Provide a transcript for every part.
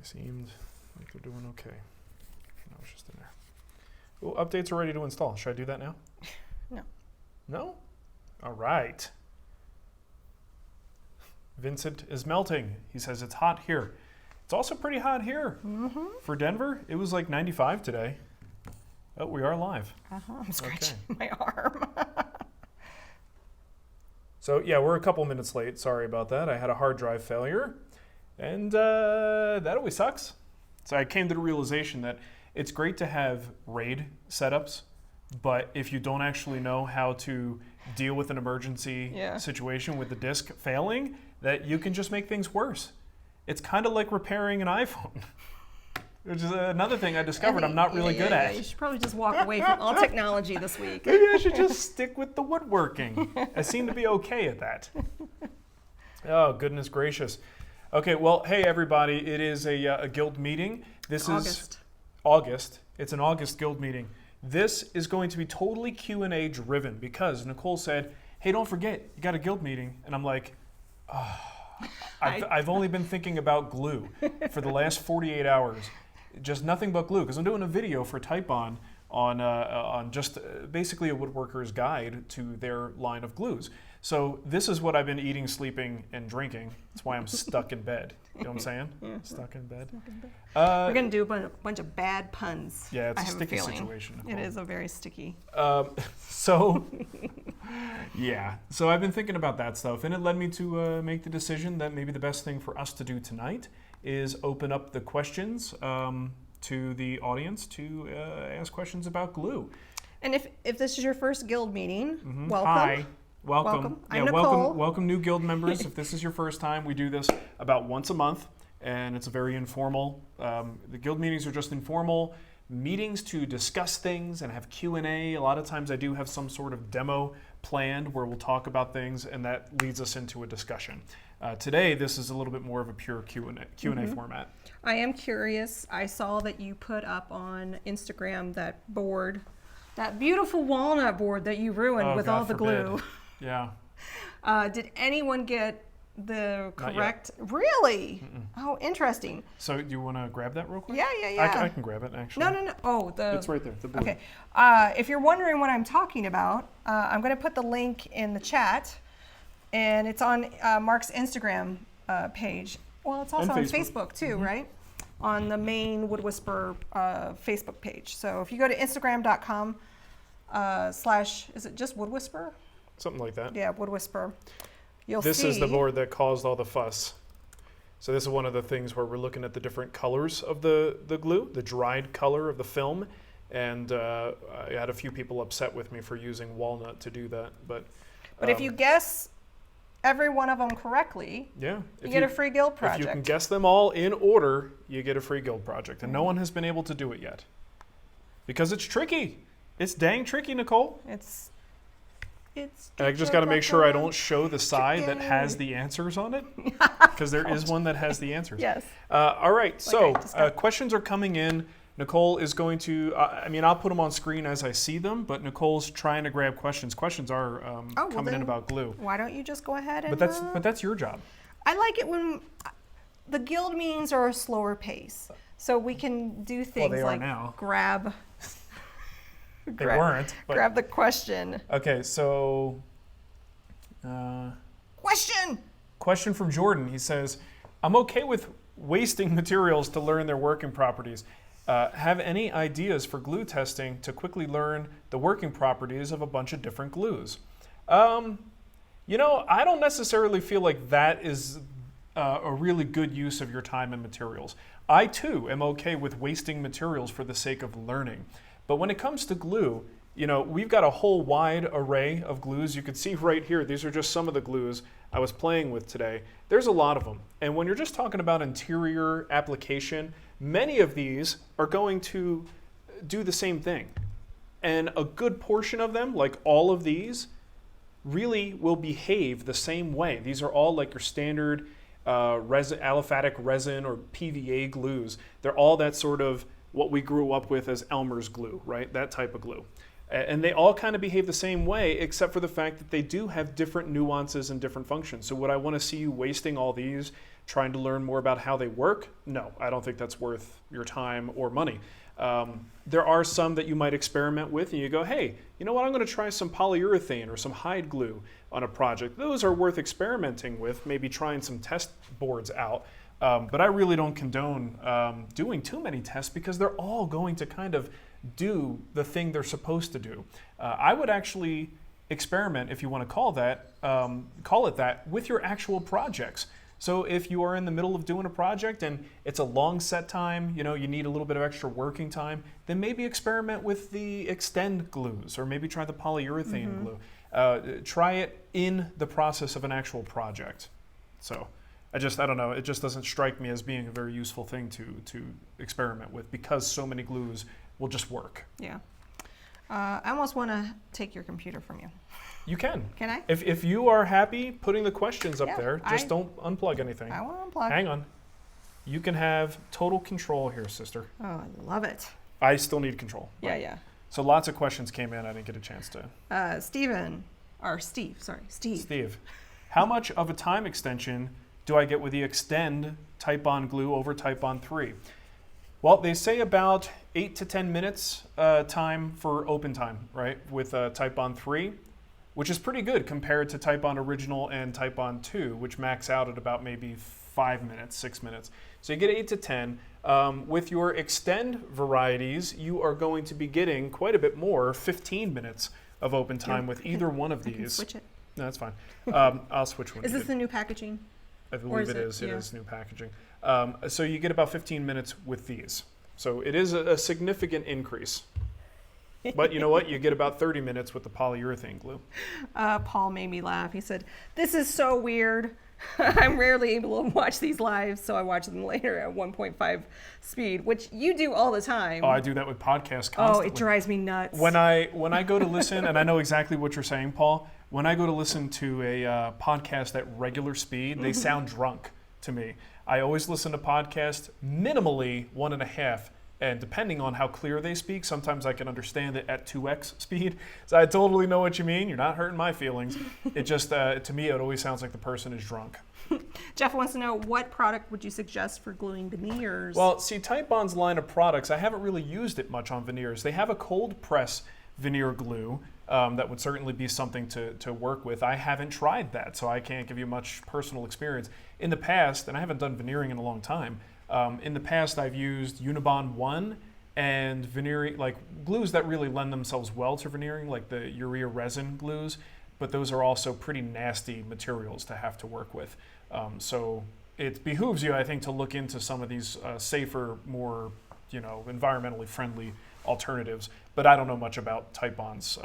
seemed like they're doing okay. No, it's just in there. Oh, updates are ready to install. Should I do that now? No. No? All right. Vincent is melting. He says it's hot here. It's also pretty hot here. Mm-hmm. For Denver, it was like 95 today. Oh, we are live. I'm scratching my arm. So yeah, we're a couple minutes late. Sorry about that. I had a hard drive failure, and that always sucks. So I came to the realization that it's great to have RAID setups, but if you don't actually know how to deal with an emergency situation with the disk failing, that you can just make things worse. It's kind of like repairing an iPhone, which is another thing I discovered I'm not really good at. You should probably just walk away from all technology this week. Maybe I should just stick with the woodworking. I seem to be okay at that. Oh, goodness gracious. Okay, well, hey, everybody. It is a guild meeting. This is August. It's an August guild meeting. This is going to be totally Q&A driven because Nicole said, hey, don't forget, you got a guild meeting. And I'm like, oh, I've only been thinking about glue for the last 48 hours. Just nothing but glue, because I'm doing a video for Titebond on just basically a woodworker's guide to their line of glues. So this is what I've been eating, sleeping, and drinking. That's why I'm stuck in bed. You know what I'm saying? Yeah. Stuck in bed. We're going to do a bunch of bad puns. Yeah, it's a sticky situation. It is a very sticky. Yeah. So I've been thinking about that stuff, and it led me to make the decision that maybe the best thing for us to do tonight is open up the questions to the audience to ask questions about glue. And if this is your first guild meeting, welcome. Hi. Welcome. I'm Nicole. Welcome new guild members. If this is your first time, we do this about once a month, and it's a very informal. The guild meetings are just informal meetings to discuss things and have Q&A. A lot of times I do have some sort of demo planned where we'll talk about things, and that leads us into a discussion. Today, this is a little bit more of a pure Q&A format. I am curious. I saw that you put up on Instagram that board, that beautiful walnut board that you ruined with all the glue. Yeah. Did anyone get the correct? Really? Oh, interesting. So do you want to grab that real quick? Yeah. I can grab it, actually. No. Oh, it's right there. The blue. Okay. If you're wondering what I'm talking about, I'm going to put the link in the chat, and it's on Mark's Instagram page. Well, it's also on Facebook too, right? On the main Wood Whisperer Facebook page. So if you go to Instagram.com / is it just Wood Whisperer? Something like that. Yeah, Wood Whisperer. You'll see. This is the board that caused all the fuss. So this is one of the things where we're looking at the different colors of the glue, the dried color of the film, and I had a few people upset with me for using walnut to do that. But if you guess every one of them correctly, you get a free guild project. If you can guess them all in order, you get a free guild project. And no one has been able to do it yet. Because it's tricky. It's dang tricky, Nicole. I just got to make sure I don't show the side that has the answers on it, because there is one that has the answers. Yes. All right, so questions are coming in. Nicole is going to, I'll put them on screen as I see them, but Nicole's trying to grab questions. Questions are coming in about glue. Why don't you just go ahead and... But that's your job. I like it when the guild meetings are a slower pace, so we can do things like grab... They weren't. But grab the question. Okay, so... Question from Jordan. He says, I'm okay with wasting materials to learn their working properties. Have any ideas for glue testing to quickly learn the working properties of a bunch of different glues? I don't necessarily feel like that is a really good use of your time and materials. I, too, am okay with wasting materials for the sake of learning. But when it comes to glue, we've got a whole wide array of glues. You can see right here, these are just some of the glues I was playing with today. There's a lot of them. And when you're just talking about interior application, many of these are going to do the same thing. And a good portion of them, like all of these, really will behave the same way. These are all like your standard aliphatic resin or PVA glues. They're all that sort of what we grew up with as Elmer's glue, right? That type of glue. And they all kind of behave the same way, except for the fact that they do have different nuances and different functions. So would I want to see you wasting all these, trying to learn more about how they work? No, I don't think that's worth your time or money. There are some that you might experiment with and you go, hey, you know what, I'm going to try some polyurethane or some hide glue on a project. Those are worth experimenting with, maybe trying some test boards out. But I really don't condone doing too many tests because they're all going to kind of do the thing they're supposed to do. I would actually experiment, if you want to call it that, with your actual projects. So if you are in the middle of doing a project and it's a long set time, you need a little bit of extra working time, then maybe experiment with the extend glues or maybe try the polyurethane glue. Try it in the process of an actual project. So I don't know, it just doesn't strike me as being a very useful thing to experiment with because so many glues will just work. Yeah. I almost want to take your computer from you. You can. Can I? If you are happy putting the questions up there, just don't unplug anything. I won't unplug. Hang on. You can have total control here, sister. Oh, I love it. I still need control. Yeah. So lots of questions came in. I didn't get a chance to. Steve. How much of a time extension do I get with the extend Titebond glue over Titebond III? Well, they say about 8 to 10 minutes time for open time, right, with Titebond III, which is pretty good compared to Titebond Original and Titebond II, which max out at about maybe 5 minutes, 6 minutes. So you get 8 to 10. With your extend varieties, you are going to be getting quite a bit more, 15 minutes of open time with either one of these. I can switch it. No, that's fine. I'll switch one. Is this the new packaging? I believe it is. It is new packaging. So you get about 15 minutes with these. So it is a significant increase. But you know what? You get about 30 minutes with the polyurethane glue. Paul made me laugh. He said, "This is so weird. I'm rarely able to watch these live, so I watch them later at 1.5 speed," which you do all the time. Oh, I do that with podcasts constantly. Oh, it drives me nuts. When I go to listen, and I know exactly what you're saying, Paul, when I go to listen to a podcast at regular speed, they sound drunk to me. I always listen to podcasts minimally 1.5, and depending on how clear they speak, sometimes I can understand it at 2x speed. So I totally know what you mean. You're not hurting my feelings. It just, to me, it always sounds like the person is drunk. Jeff wants to know, what product would you suggest for gluing veneers? Well, see, Titebond's line of products, I haven't really used it much on veneers. They have a cold press veneer glue that would certainly be something to work with. I haven't tried that, so I can't give you much personal experience. In the past, and I haven't done veneering in a long time, in the past I've used Titebond I and veneering, like glues that really lend themselves well to veneering, like the urea resin glues, but those are also pretty nasty materials to have to work with. So it behooves you, I think, to look into some of these safer, more environmentally friendly alternatives. But I don't know much about Titebond's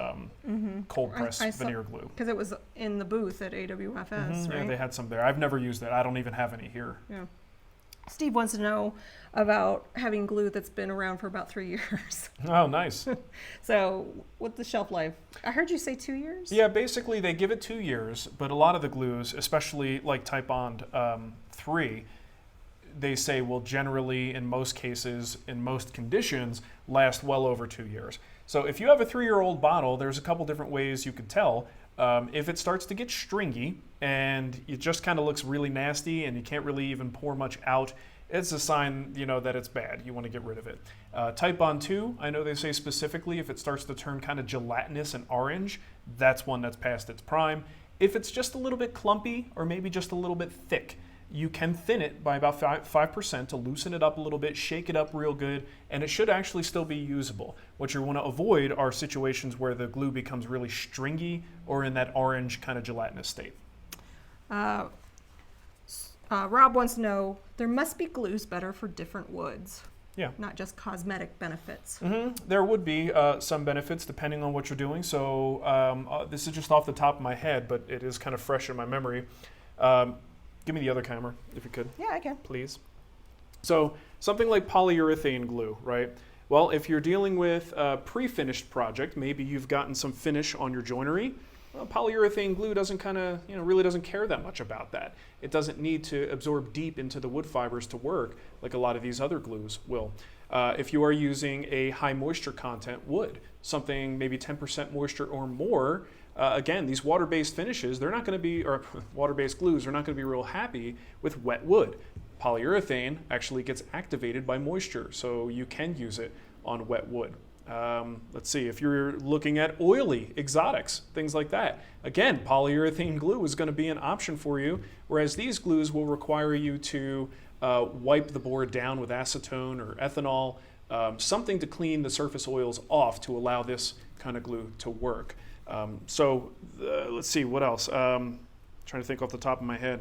cold press veneer glue. Because it was in the booth at AWFS, right? Yeah, they had some there. I've never used that. I don't even have any here. Yeah. Steve wants to know about having glue that's been around for about 3 years. Oh, nice. So what's the shelf life? I heard you say 2 years? Yeah, basically they give it 2 years, but a lot of the glues, especially like Titebond III, they say will generally, in most cases, in most conditions, last well over 2 years. So if you have a 3-year-old bottle, there's a couple different ways you could tell. If it starts to get stringy and it just kind of looks really nasty and you can't really even pour much out, it's a sign, that it's bad. You want to get rid of it. Titebond II, I know they say specifically if it starts to turn kind of gelatinous and orange, that's one that's past its prime. If it's just a little bit clumpy or maybe just a little bit thick, you can thin it by about 5% to loosen it up a little bit, shake it up real good, and it should actually still be usable. What you want to avoid are situations where the glue becomes really stringy or in that orange kind of gelatinous state. Rob wants to know, there must be glues better for different woods. Yeah. Not just cosmetic benefits. There would be some benefits depending on what you're doing. So this is just off the top of my head, but it is kind of fresh in my memory. Give me the other camera, if you could. Yeah, I can. Please. So something like polyurethane glue, right? Well, if you're dealing with a pre-finished project, maybe you've gotten some finish on your joinery, Well, polyurethane glue doesn't really doesn't care that much about that. It doesn't need to absorb deep into the wood fibers to work like a lot of these other glues will. If you are using a high moisture content wood, something maybe 10% moisture or more, again, these water-based finishes, they're not going to be, or water-based glues, they're not going to be real happy with wet wood. Polyurethane actually gets activated by moisture, so you can use it on wet wood. Let's see, if you're looking at oily exotics, things like that, again, polyurethane glue is going to be an option for you, whereas these glues will require you to wipe the board down with acetone or ethanol, something to clean the surface oils off to allow this kind of glue to work. Let's see, what else? Trying to think off the top of my head.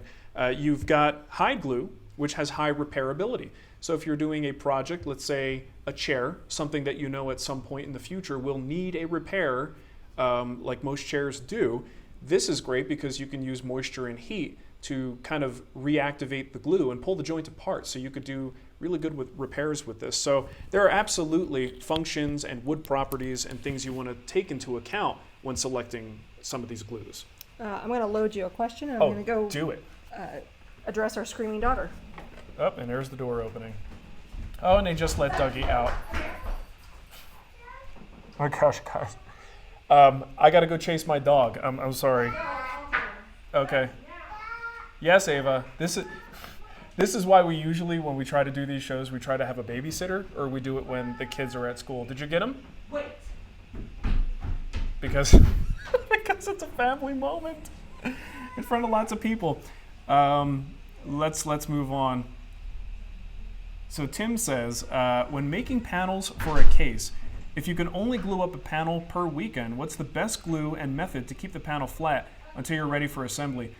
You've got hide glue, which has high repairability. So if you're doing a project, let's say a chair, something that you know at some point in the future will need a repair, like most chairs do, this is great because you can use moisture and heat to kind of reactivate the glue and pull the joint apart. So you could do really good with repairs with this. So there are absolutely functions and wood properties and things you want to take into account when selecting some of these glues. I'm going to load you a question, and I'm going to go do it. Address our screaming daughter. Oh, and there's the door opening. Oh, and they just let Dougie out. Oh my gosh, guys. I got to go chase my dog. I'm sorry. Okay. Yes, Ava. This is why we usually, when we try to do these shows, we try to have a babysitter, or we do it when the kids are at school. Did you get them? Wait. Because it's a family moment in front of lots of people. Let's move on. So Tim says, when making panels for a case, if you can only glue up a panel per weekend, what's the best glue and method to keep the panel flat until you're ready for assembly?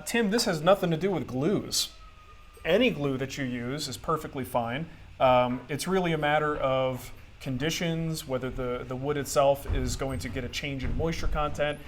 Tim, this has nothing to do with glues. Any glue that you use is perfectly fine. It's really a matter of conditions, whether the wood itself is going to get a change in moisture content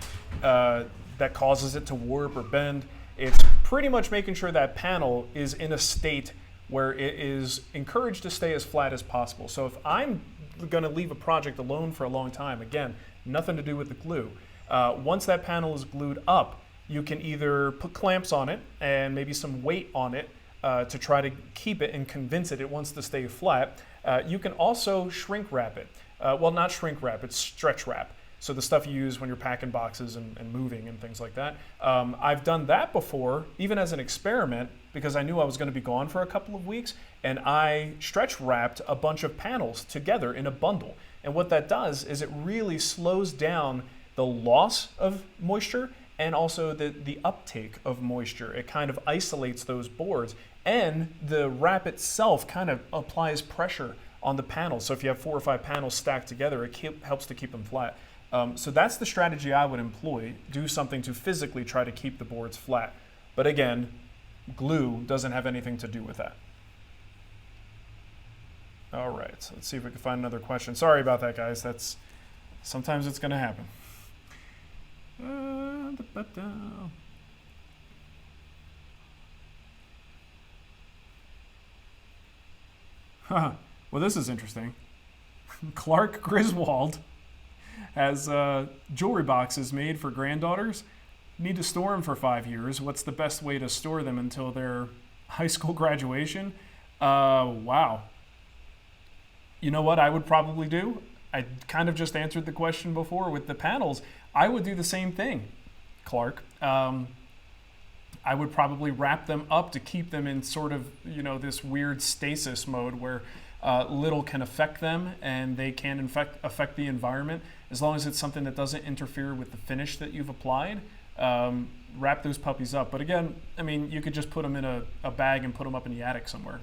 that causes it to warp or bend. It's pretty much making sure that panel is in a state where it is encouraged to stay as flat as possible. So if I'm going to leave a project alone for a long time, again, nothing to do with the glue. Once that panel is glued up, you can either put clamps on it and maybe some weight on it to try to keep it and convince it wants to stay flat. You can also shrink wrap it. Well, not shrink wrap, it's stretch wrap. So the stuff you use when you're packing boxes and moving and things like that. I've done that before, even as an experiment, because I knew I was going to be gone for a couple of weeks, and I stretch wrapped a bunch of panels together in a bundle. And what that does is it really slows down the loss of moisture and also the uptake of moisture. It kind of isolates those boards, and the wrap itself kind of applies pressure on the panels. So if you have 4 or 5 panels stacked together, it helps to keep them flat. So that's the strategy I would employ. Do something to physically try to keep the boards flat. But again, glue doesn't have anything to do with that. All right, so let's see if we can find another question. Sorry about that, guys. Sometimes it's going to happen. Well, this is interesting. Clark Griswold has jewelry boxes made for granddaughters. Need to store them for 5 years. What's the best way to store them until their high school graduation? Wow. You know what I would probably do? I kind of just answered the question before with the panels. I would do the same thing, Clark. I would probably wrap them up to keep them in sort of, this weird stasis mode where little can affect them and they can affect the environment. As long as it's something that doesn't interfere with the finish that you've applied, wrap those puppies up. But again, you could just put them in a bag and put them up in the attic somewhere,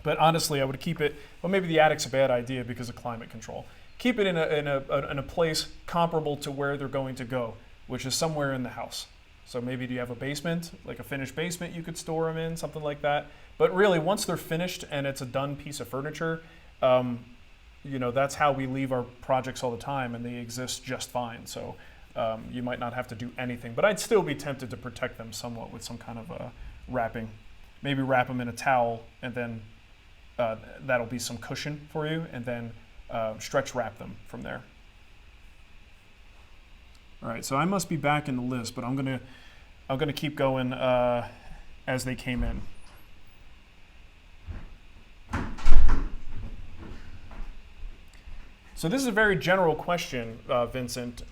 But honestly, I would keep it, well, maybe the attic's a bad idea because of climate control. Keep it in a place comparable to where they're going to go, which is somewhere in the house. So maybe do you have a basement, like a finished basement you could store them in, something like that. But really, once they're finished and it's a done piece of furniture, that's how we leave our projects all the time, and they exist just fine. So you might not have to do anything, but I'd still be tempted to protect them somewhat with some kind of wrapping. Maybe wrap them in a towel, and then that'll be some cushion for you, and then stretch wrap them from there. All right, so I must be back in the list, but I'm gonna keep going as they came in. So this is a very general question, Vincent,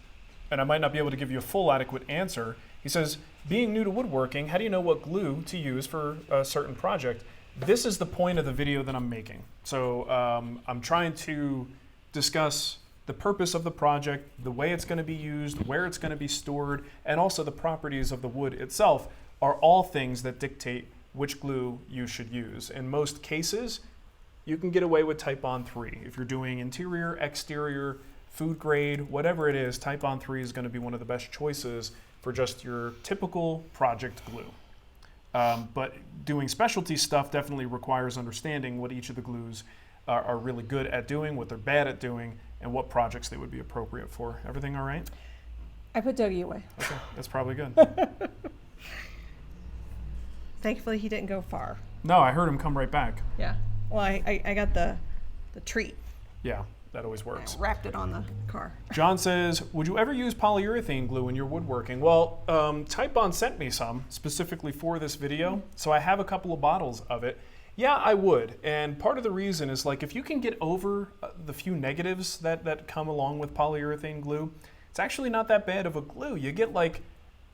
and I might not be able to give you a full adequate answer. He says, being new to woodworking, how do you know what glue to use for a certain project? This is the point of the video that I'm making. So I'm trying to discuss the purpose of the project, the way it's going to be used, where it's going to be stored, and also the properties of the wood itself are all things that dictate which glue you should use. In most cases, you can get away with Titebond III. If you're doing interior, exterior, food grade, whatever it is, Titebond III is going to be one of the best choices for just your typical project glue. But doing specialty stuff definitely requires understanding what each of the glues are really good at doing, what they're bad at doing, and what projects they would be appropriate for. Everything all right? I put Dougie away. Okay, that's probably good. Thankfully, he didn't go far. No, I heard him come right back. Yeah. Well, I got the treat. Yeah, that always works. I wrapped it on the car. John says, would you ever use polyurethane glue in your woodworking? Well, Titebond sent me some specifically for this video, so I have a couple of bottles of it. Yeah, I would, and part of the reason is like if you can get over the few negatives that come along with polyurethane glue, it's actually not that bad of a glue. You get like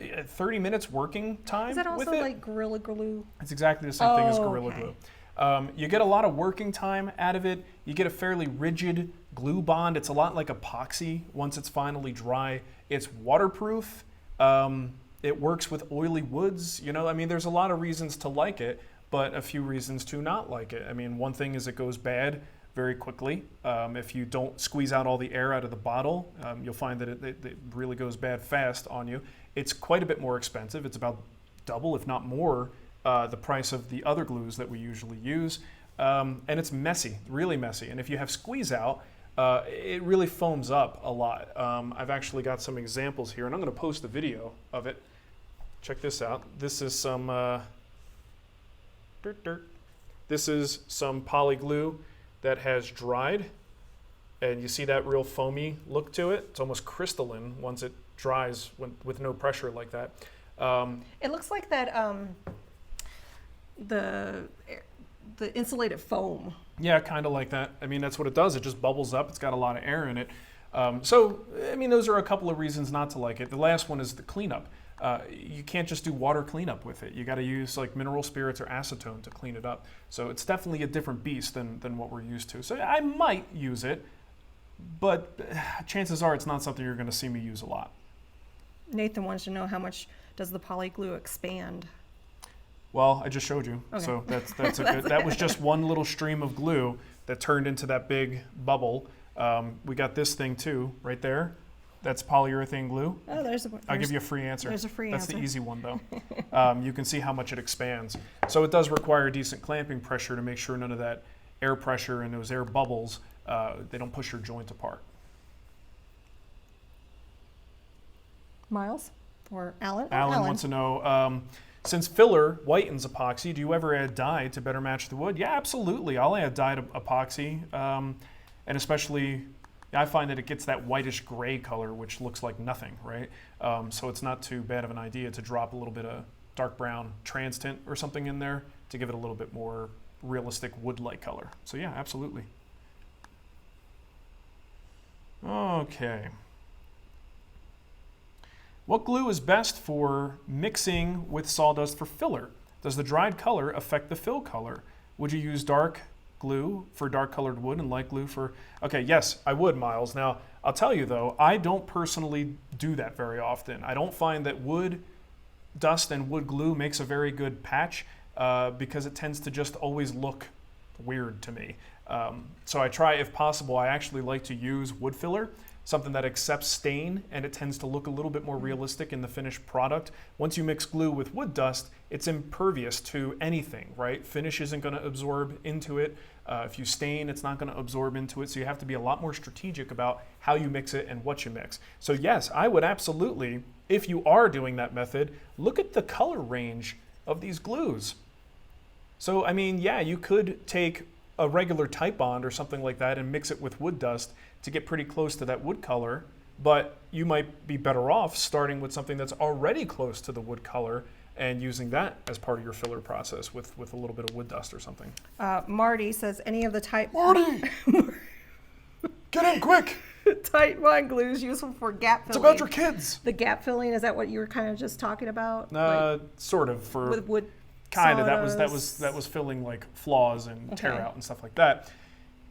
30 minutes working time with it. Is that also like Gorilla Glue? It's exactly the same thing as Gorilla okay. Glue. You get a lot of working time out of it. You get a fairly rigid glue bond. It's a lot like epoxy once it's finally dry. It's waterproof. It works with oily woods. You know, I mean, there's a lot of reasons to like it, but a few reasons to not like it. I mean, one thing is it goes bad very quickly. If you don't squeeze out all the air out of the bottle, you'll find that it really goes bad fast on you. It's quite a bit more expensive. It's about double, if not more, the price of the other glues that we usually use. And it's messy, really messy. And if you have squeeze out, it really foams up a lot. I've actually got some examples here, and I'm going to post a video of it. Check this out. This is some This is some poly glue that has dried, and you see that real foamy look to it. It's almost crystalline once it dries with no pressure like that. It looks like that the insulated foam. Yeah, kind of like that. I mean, that's what it does. It just bubbles up. It's got a lot of air in it. So, I mean, those are a couple of reasons not to like it. The last one is the cleanup. You can't just do water cleanup with it. You got to use like mineral spirits or acetone to clean it up. So it's definitely a different beast than what we're used to. So I might use it, but chances are it's not something you're going to see me use a lot. Nathan wants to know how much does the poly glue expand? Well, I just showed you. Okay. So that's a good. That was just one little stream of glue that turned into that big bubble. We got this thing too, right there. That's polyurethane glue. Oh, I'll give you a free answer. There's a free answer. That's the easy one, though. You can see how much it expands. So it does require decent clamping pressure to make sure none of that air pressure and those air bubbles, they don't push your joint apart. Miles or Alan? Alan wants to know, since filler whitens epoxy, do you ever add dye to better match the wood? Yeah, absolutely. I'll add dye to epoxy, and especially I find that it gets that whitish gray color, which looks like nothing, right? So it's not too bad of an idea to drop a little bit of dark brown trans tint or something in there to give it a little bit more realistic wood-like color. So yeah, absolutely. Okay. What glue is best for mixing with sawdust for filler? Does the dried color affect the fill color? Would you use dark glue for dark colored wood and light glue for... Okay, yes, I would, Miles. Now, I'll tell you though, I don't personally do that very often. I don't find that wood dust and wood glue makes a very good patch because it tends to just always look weird to me. So I try, if possible, I actually like to use wood filler, something that accepts stain, and it tends to look a little bit more realistic in the finished product. Once you mix glue with wood dust, it's impervious to anything, right? Finish isn't going to absorb into it. If you stain, it's not going to absorb into it. So you have to be a lot more strategic about how you mix it and what you mix. So yes, I would absolutely, if you are doing that method, look at the color range of these glues. So, I mean, yeah, you could take a regular Titebond or something like that and mix it with wood dust to get pretty close to that wood color. but you might be better off starting with something that's already close to the wood color and using that as part of your filler process with a little bit of wood dust or something. Marty says any of the Marty! Get in quick! Titebond glue is useful for gap filling. It's about your kids! The gap filling, is that what you were kind of just talking about? Sort of, for with wood kind of. sawdust. That was filling like flaws and tear out and stuff like that.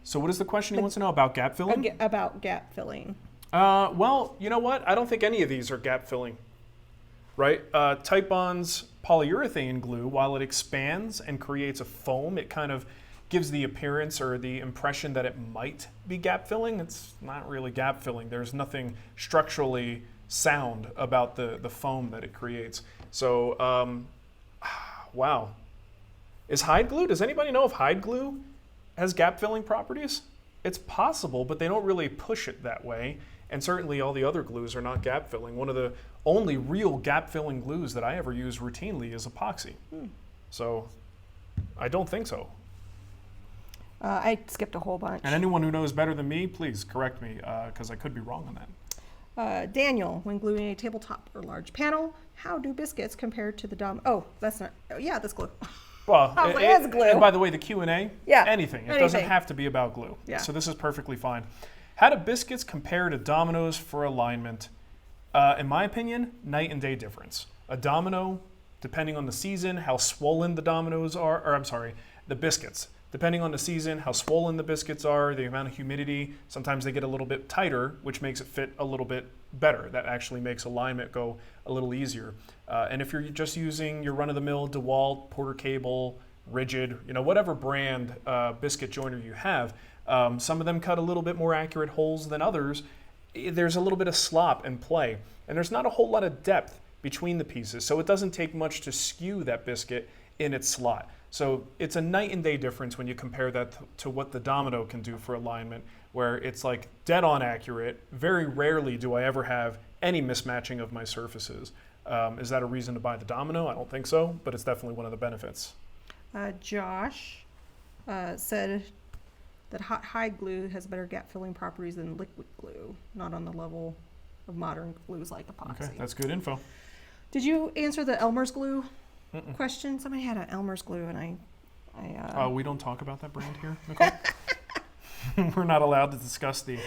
So what is the question he wants to know about gap filling? About gap filling. Well, you know what? I don't think any of these are gap filling. Right? Titebond's polyurethane glue, while it expands and creates a foam, it kind of gives the appearance or the impression that it might be gap filling. It's not really gap filling. There's nothing structurally sound about the foam that it creates. So, wow. Is hide glue? Does anybody know if hide glue has gap filling properties? It's possible, but they don't really push it that way. And certainly all the other glues are not gap filling. One of the only real gap filling glues that I ever use routinely is epoxy. So I don't think so. I skipped a whole bunch. And anyone who knows better than me, please correct me, because I could be wrong on that. Daniel, when gluing a tabletop or large panel, how do biscuits compare to the domino? Oh, that's not, yeah, that's glue. Well, it's glue. And by the way, the Q&A, yeah, anything. It doesn't have to be about glue. Yeah. So this is perfectly fine. How do biscuits compare to dominoes for alignment? In my opinion, night and day difference. A domino, depending on the season, how swollen the dominoes are, or I'm sorry, the biscuits. Depending on the season, how swollen the biscuits are, the amount of humidity, sometimes they get a little bit tighter, which makes it fit a little bit better. That actually makes alignment go a little easier. And if you're just using your run-of-the-mill DeWalt, Porter Cable, Rigid, whatever brand biscuit joiner you have, some of them cut a little bit more accurate holes than others. There's a little bit of slop and play, and there's not a whole lot of depth between the pieces, so it doesn't take much to skew that biscuit in its slot. So it's a night and day difference when you compare that to what the domino can do for alignment, where it's like dead on accurate. Very rarely do I ever have any mismatching of my surfaces. Is that a reason to buy the domino? I don't think so, but it's definitely one of the benefits. Josh said that hot hide glue has better gap filling properties than liquid glue, not on the level of modern glues like epoxy. Okay, that's good info. Did you answer the Elmer's glue question? Somebody had an Elmer's glue, and we don't talk about that brand here, Nicole. We're not allowed to discuss the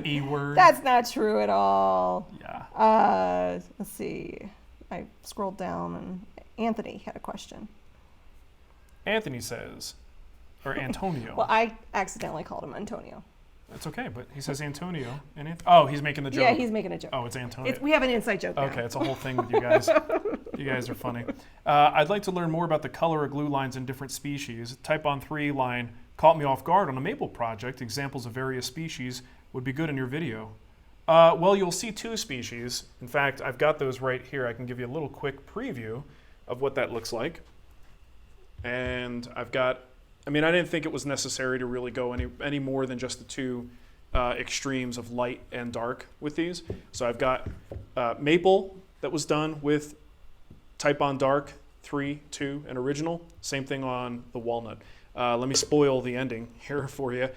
E word. That's not true at all. Yeah. Let's see. I scrolled down, and Anthony had a question. Anthony says, or Antonio. Well, I accidentally called him Antonio. That's okay, but he says Antonio. And oh, he's making the joke. Yeah, he's making a joke. Oh, it's Antonio. We have an inside joke now. Okay, it's a whole thing with you guys. You guys are funny. I'd like to learn more about the color of glue lines in different species. Titebond III line caught me off guard on a maple project. Examples of various species would be good in your video. Well, you'll see two species. In fact, I've got those right here. I can give you a little quick preview of what that looks like. And I didn't think it was necessary to really go any more than just the two extremes of light and dark with these. So I've got maple that was done with Titebond Dark 3, 2, and original. Same thing on the walnut. Let me spoil the ending here for you.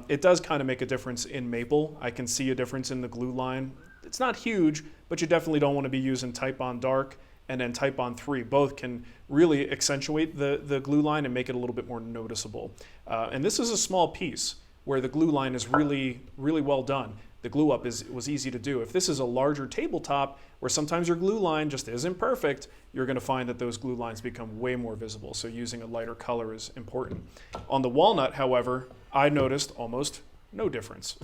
It does kind of make a difference in maple. I can see a difference in the glue line. It's not huge, but you definitely don't want to be using Titebond Dark and then Titebond III. Both can really accentuate the glue line and make it a little bit more noticeable. And this is a small piece where the glue line is really, really well done. The glue up was easy to do. If this is a larger tabletop where sometimes your glue line just isn't perfect, you're going to find that those glue lines become way more visible. So using a lighter color is important. On the walnut, however, I noticed almost no difference.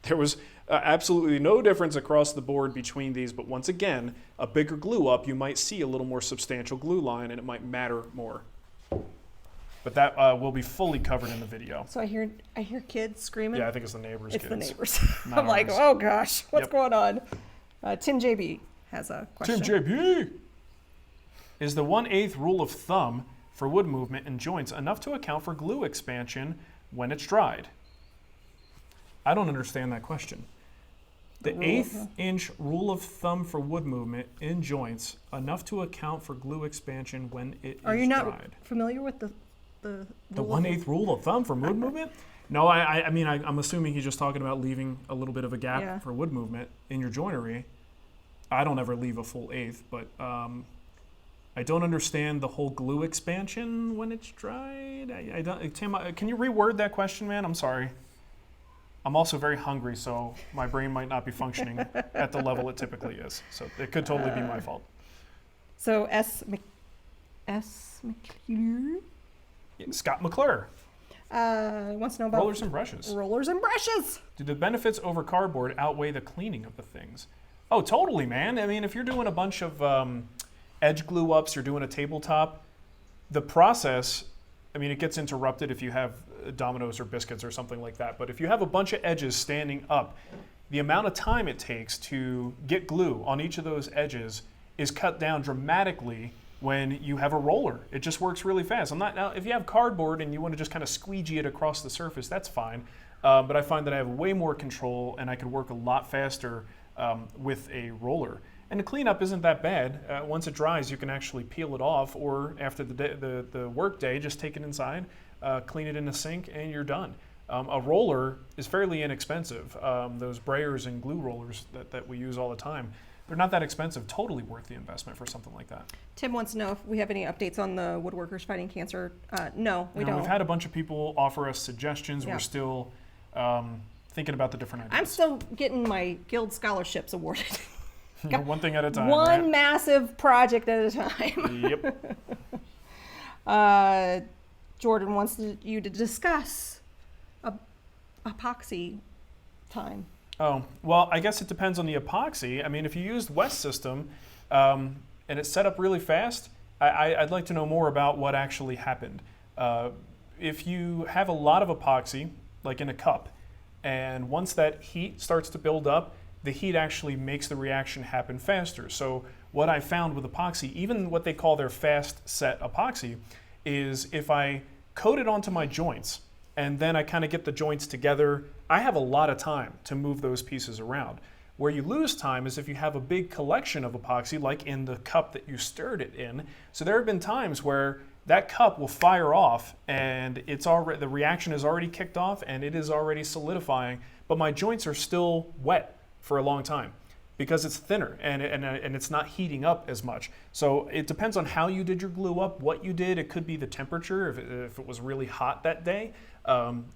There was absolutely no difference across the board between these, but once again, a bigger glue up, you might see a little more substantial glue line and it might matter more. But that will be fully covered in the video. So I hear kids screaming. Yeah, I think it's the neighbors' kids. It's the neighbors. Not I'm like, ours. oh gosh, what's going on? Tim JB has a question. Tim JB! Is the 1/8 rule of thumb for wood movement in joints enough to account for glue expansion when it's dried? I don't understand that question. The 1/8 inch rule of thumb for wood movement in joints enough to account for glue expansion when it is dried. Are you not familiar with the 1/8 rule of thumb for wood movement? No, I mean, I'm assuming he's just talking about leaving a little bit of a gap Yeah. for wood movement in your joinery. I don't ever leave a full eighth, but I don't understand the whole glue expansion when it's dried. I don't, Tim, can you reword that question, man? I'm sorry. I'm also very hungry, so my brain might not be functioning at the level it typically is. So it could totally be my fault. So McClure Scott McClure. wants to know about Rollers and brushes. rollers and brushes. Do the benefits over cardboard outweigh the cleaning of the things? Oh, totally, man. I mean, if you're doing a bunch of edge glue ups, you're doing a tabletop, the process, I mean, it gets interrupted if you have dominoes or biscuits or something like that. But if you have a bunch of edges standing up, the amount of time it takes to get glue on each of those edges is cut down dramatically when you have a roller. It just works really fast. Now, if you have cardboard and you want to just kind of squeegee it across the surface, that's fine. But I find that I have way more control and I can work a lot faster with a roller. And the cleanup isn't that bad. Once it dries, you can actually peel it off, or after the work day, just take it inside, clean it in the sink, and you're done. A roller is fairly inexpensive. Those brayers and glue rollers that we use all the time, they're not that expensive. Totally worth the investment for something like that. Tim wants to know if we have any updates on the Woodworkers Fighting Cancer. No, we don't. We've had a bunch of people offer us suggestions. Yeah. We're still thinking about the different ideas. I'm still getting my guild scholarships awarded. One thing at a time. One right? massive project at a time. Yep. Jordan wants you to discuss epoxy time. Oh, well, I guess it depends on the epoxy. I mean, if you used West System and it's set up really fast, I'd like to know more about what actually happened. If you have a lot of epoxy, like in a cup, and once that heat starts to build up, the heat actually makes the reaction happen faster. So what I found with epoxy, even what they call their fast set epoxy, is if I coat it onto my joints and then I kind of get the joints together, I have a lot of time to move those pieces around. Where you lose time is if you have a big collection of epoxy, like in the cup that you stirred it in. So there have been times where that cup will fire off and the reaction is already kicked off and it is already solidifying, but my joints are still wet for a long time because it's thinner and it's not heating up as much. So it depends on how you did your glue up, what you did. It could be the temperature. If it was really hot that day,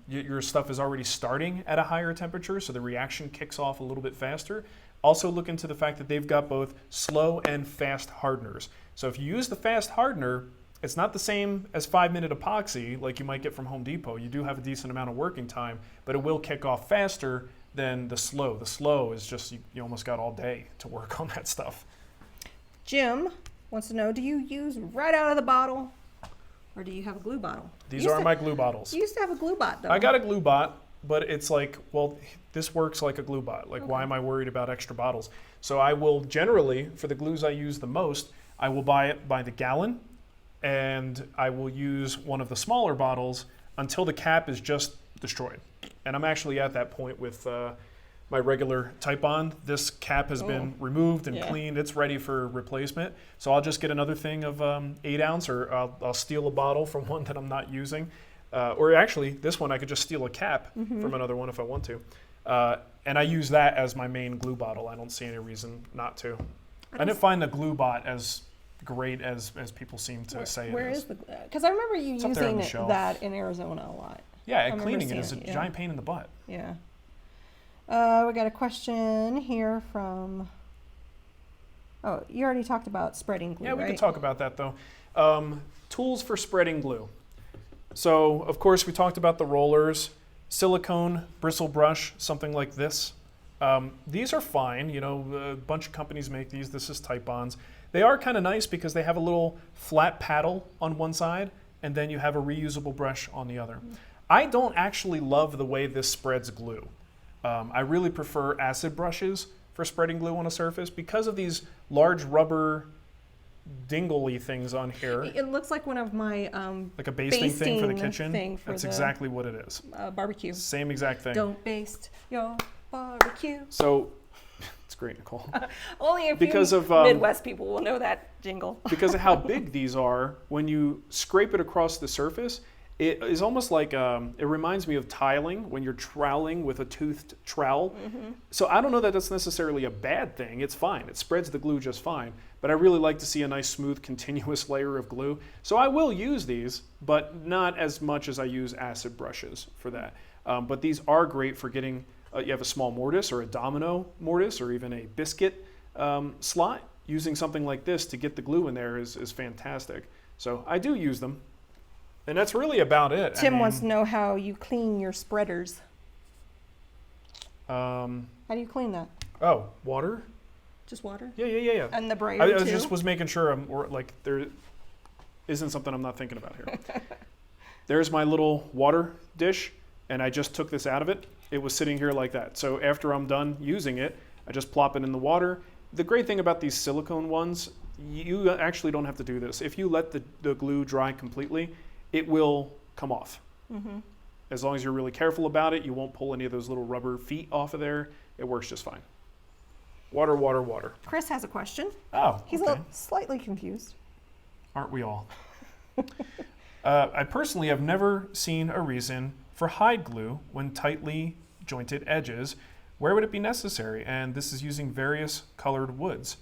your stuff is already starting at a higher temperature, so the reaction kicks off a little bit faster. Also look into the fact that they've got both slow and fast hardeners. So if you use the fast hardener, it's not the same as 5-minute epoxy like you might get from Home Depot. You do have a decent amount of working time, but it will kick off faster than the slow. The slow is just, you almost got all day to work on that stuff. Jim wants to know, do you use right out of the bottle or do you have a glue bottle? These are my glue bottles. You used to have a glue bot though. I got a glue bot, but it's like, well, this works like a glue bot. Like, why am I worried about extra bottles? So I will generally, for the glues I use the most, I will buy it by the gallon, and I will use one of the smaller bottles until the cap is just destroyed. And I'm actually at that point with my regular Titebond. This cap has been removed and cleaned. It's ready for replacement. So I'll just get another thing of 8 ounce, or I'll steal a bottle from one that I'm not using. Or actually, this one I could just steal a cap from another one if I want to. And I use that as my main glue bottle. I don't see any reason not to. I didn't find the glue bot as great as people seem to say it is. Where is the glue? Because I remember you It's up there on using the shelf. that in Arizona a lot. Yeah, I and remember cleaning it seeing is a it, yeah. giant pain in the butt. Yeah. We got a question here from. Oh, you already talked about spreading glue. Yeah, we right? could talk about that though. Tools for spreading glue. So, of course, we talked about the rollers, silicone, bristle brush, something like this. These are fine. You know, a bunch of companies make these. This is Titebond's. They are kind of nice because they have a little flat paddle on one side, and then you have a reusable brush on the other. I don't actually love the way this spreads glue. I really prefer acid brushes for spreading glue on a surface because of these large rubber dingly things on here. It looks like one of my Like a basting thing for the kitchen. thing for That's the, exactly what it is. Barbecue. Same exact thing. Don't baste your barbecue. So, it's great, Nicole. Only a few Because of, Midwest people will know that jingle. Because of how big these are, when you scrape it across the surface, It is almost like, it reminds me of tiling when you're troweling with a toothed trowel. So I don't know that that's necessarily a bad thing. It's fine. It spreads the glue just fine. But I really like to see a nice, smooth, continuous layer of glue. So I will use these, but not as much as I use acid brushes for that. But these are great for getting, you have a small mortise or a domino mortise or even a biscuit slot. Using something like this to get the glue in there is fantastic. So I do use them. And that's really about it. Tim wants to know how you clean your spreaders. How do you clean that? Oh, water? Just water? Yeah. And the brayer I too? just was making sure there isn't something I'm not thinking about here. There's my little water dish, and I just took this out of it. It was sitting here like that. So after I'm done using it, I just plop it in the water. The great thing about these silicone ones, you actually don't have to do this. If you let the glue dry completely, it will come off. As long as you're really careful about it, you won't pull any of those little rubber feet off of there. It works just fine. Water, water, water. Chris has a question. Oh, He's a little slightly confused. Aren't we all? I personally have never seen a reason for hide glue when tightly jointed edges. Where would it be necessary? And this is using various colored woods.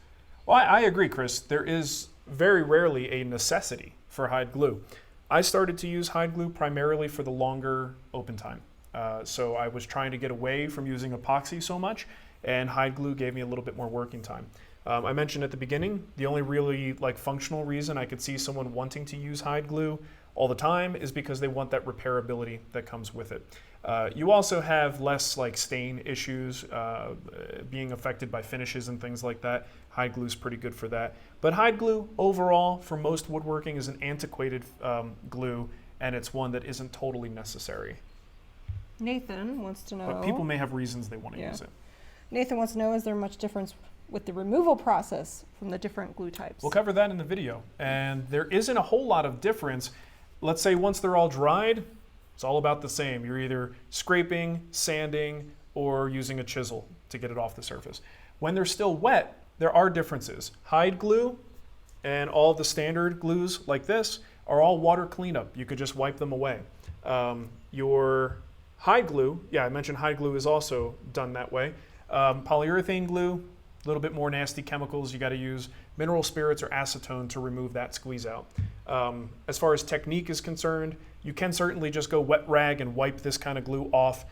Well, I agree, Chris. There is very rarely a necessity for hide glue. I started to use hide glue primarily for the longer open time. So I was trying to get away from using epoxy so much, and hide glue gave me a little bit more working time. I mentioned at the beginning, the only really functional reason I could see someone wanting to use hide glue all the time is because they want that repairability that comes with it. You also have less stain issues being affected by finishes and things like that. Hide glue is pretty good for that. But hide glue overall for most woodworking is an antiquated glue, and it's one that isn't totally necessary. Nathan wants to know. But people may have reasons they want to use it. Nathan wants to know, is there much difference with the removal process from the different glue types? We'll cover that in the video. And there isn't a whole lot of difference. Let's say once they're all dried, it's all about the same. You're either scraping, sanding, or using a chisel to get it off the surface. When they're still wet, there are differences. Hide glue and all the standard glues like this are all water cleanup. You could just wipe them away. Your hide glue, I mentioned hide glue is also done that way. Polyurethane glue, a little bit more nasty chemicals. You got to use mineral spirits or acetone to remove that squeeze out. As far as technique is concerned, you can certainly just go wet rag and wipe this kind of glue off.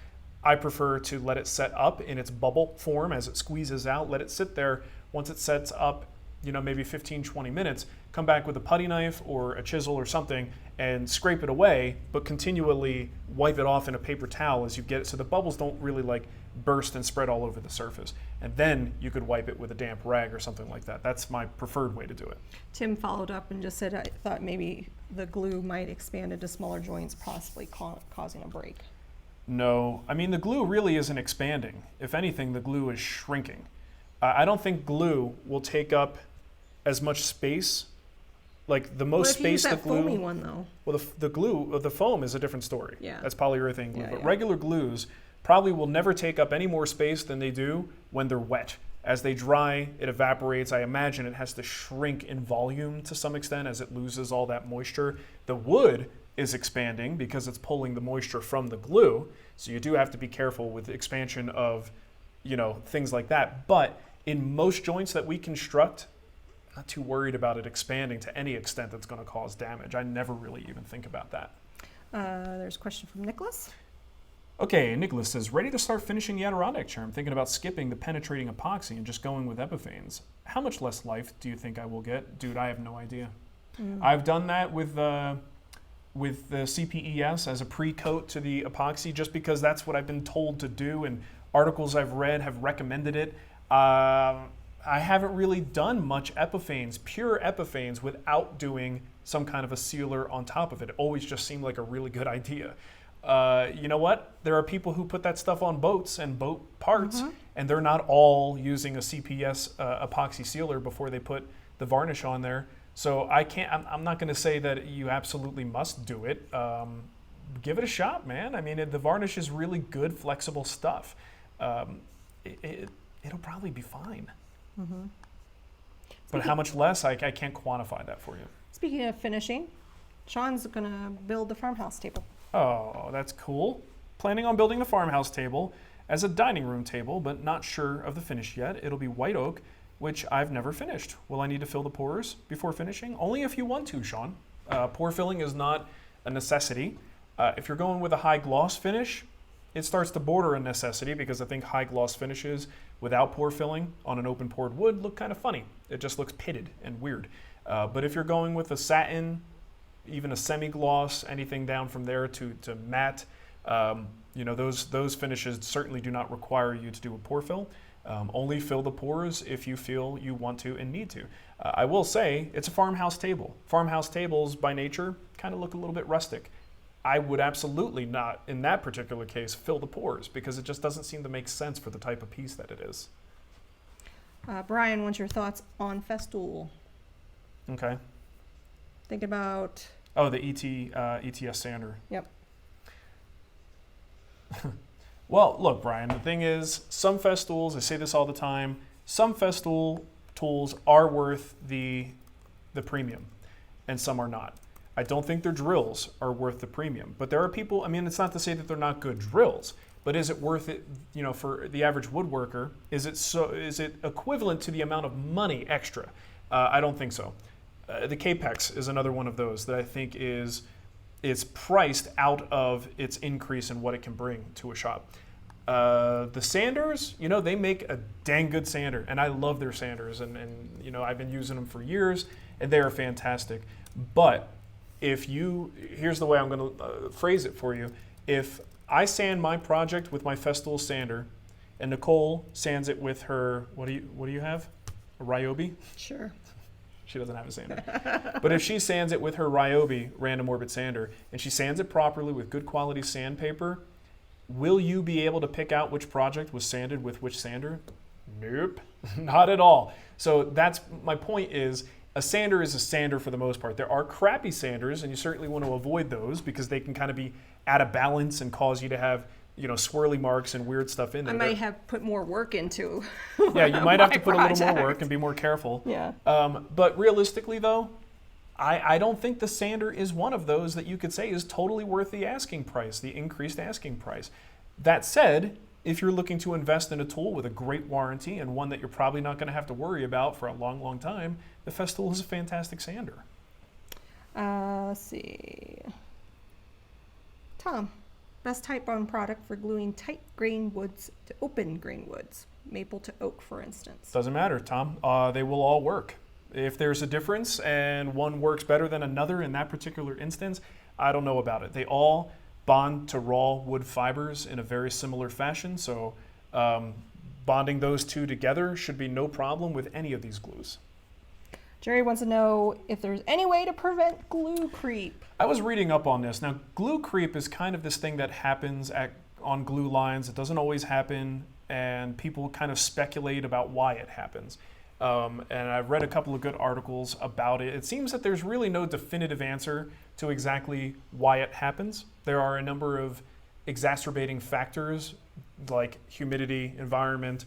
I prefer to let it set up in its bubble form as it squeezes out. Let it sit there. Once it sets up, maybe 15, 20 minutes, come back with a putty knife or a chisel or something and scrape it away, but continually wipe it off in a paper towel as you get it so the bubbles don't really burst and spread all over the surface. And then you could wipe it with a damp rag or something like that. That's my preferred way to do it. Tim followed up and just said, I thought maybe the glue might expand into smaller joints, possibly causing a break. No, the glue really isn't expanding. If anything, the glue is shrinking. I don't think glue will take up as much space. The most space the glue. Foamy one though. Well, the foam is a different story. Yeah. That's polyurethane glue. But regular glues probably will never take up any more space than they do when they're wet. As they dry, it evaporates. I imagine it has to shrink in volume to some extent as it loses all that moisture. The wood is expanding because it's pulling the moisture from the glue. So you do have to be careful with the expansion of, things like that. But in most joints that we construct, not too worried about it expanding to any extent that's going to cause damage. I never really even think about that. There's a question from Nicholas. Okay, Nicholas says, ready to start finishing the Adirondack chair. I'm thinking about skipping the penetrating epoxy and just going with epiphanes. How much less life do you think I will get? Dude, I have no idea. I've done that with the CPES as a pre-coat to the epoxy just because that's what I've been told to do, and articles I've read have recommended it. I haven't really done much epiphanes, pure epiphanes, without doing some kind of a sealer on top of it. It always just seemed like a really good idea. You know what? There are people who put that stuff on boats and boat parts, and they're not all using a CPS epoxy sealer before they put the varnish on there. So I'm not going to say that you absolutely must do it. Give it a shot, man. The varnish is really good, flexible stuff. It'll probably be fine. But how much less, I can't quantify that for you. Speaking of finishing, Sean's gonna build the farmhouse table. Oh, that's cool. Planning on building the farmhouse table as a dining room table, but not sure of the finish yet. It'll be white oak, which I've never finished. Will I need to fill the pores before finishing? Only if you want to, Sean. Pore filling is not a necessity. If you're going with a high gloss finish, it starts to border a necessity because I think high gloss finishes without pore filling on an open pored wood look kind of funny. It just looks pitted and weird. But if you're going with a satin, even a semi-gloss, anything down from there to matte, those finishes certainly do not require you to do a pore fill. Only fill the pores if you feel you want to and need to. I will say it's a farmhouse table. Farmhouse tables by nature kind of look a little bit rustic. I would absolutely not, in that particular case, fill the pores because it just doesn't seem to make sense for the type of piece that it is. Brian, what's your thoughts on Festool? Okay. Think about... Oh, the ETS sander. Yep. Well, look, Brian, the thing is, some Festools, I say this all the time, some Festool tools are worth the premium, and some are not. I don't think their drills are worth the premium, but there are people, I mean, it's not to say that they're not good drills, but is it worth it, for the average woodworker? Is it equivalent to the amount of money extra? I don't think so. The Capex is another one of those that I think is priced out of its increase in what it can bring to a shop. The sanders, they make a dang good sander, and I love their sanders, and I've been using them for years, and they are fantastic. But here's the way I'm going to phrase it for you. If I sand my project with my Festool sander, and Nicole sands it with her, what do you have? A Ryobi? Sure. She doesn't have a sander. But if she sands it with her Ryobi random orbit sander, and she sands it properly with good quality sandpaper, will you be able to pick out which project was sanded with which sander? Nope, not at all. So that's my point is, a sander is a sander for the most part. There are crappy sanders, and you certainly want to avoid those because they can kind of be out of balance and cause you to have swirly marks and weird stuff in there. I might have put more work into. Yeah, you might have to put a little more work and be more careful. Yeah. But realistically, though, I don't think the sander is one of those that you could say is totally worth the asking price, the increased asking price. That said, if you're looking to invest in a tool with a great warranty and one that you're probably not going to have to worry about for a long, long time, the Festool is a fantastic sander. Let's see. Tom, best Titebond product for gluing tight grain woods to open grain woods, maple to oak, for instance. Doesn't matter, Tom. They will all work. If there's a difference and one works better than another in that particular instance, I don't know about it. They all bond to raw wood fibers in a very similar fashion, so bonding those two together should be no problem with any of these glues. Jerry wants to know if there's any way to prevent glue creep. I was reading up on this. Now, glue creep is kind of this thing that happens on glue lines. It doesn't always happen, and people kind of speculate about why it happens. And I've read a couple of good articles about it. It seems that there's really no definitive answer to exactly why it happens. There are a number of exacerbating factors like humidity, environment,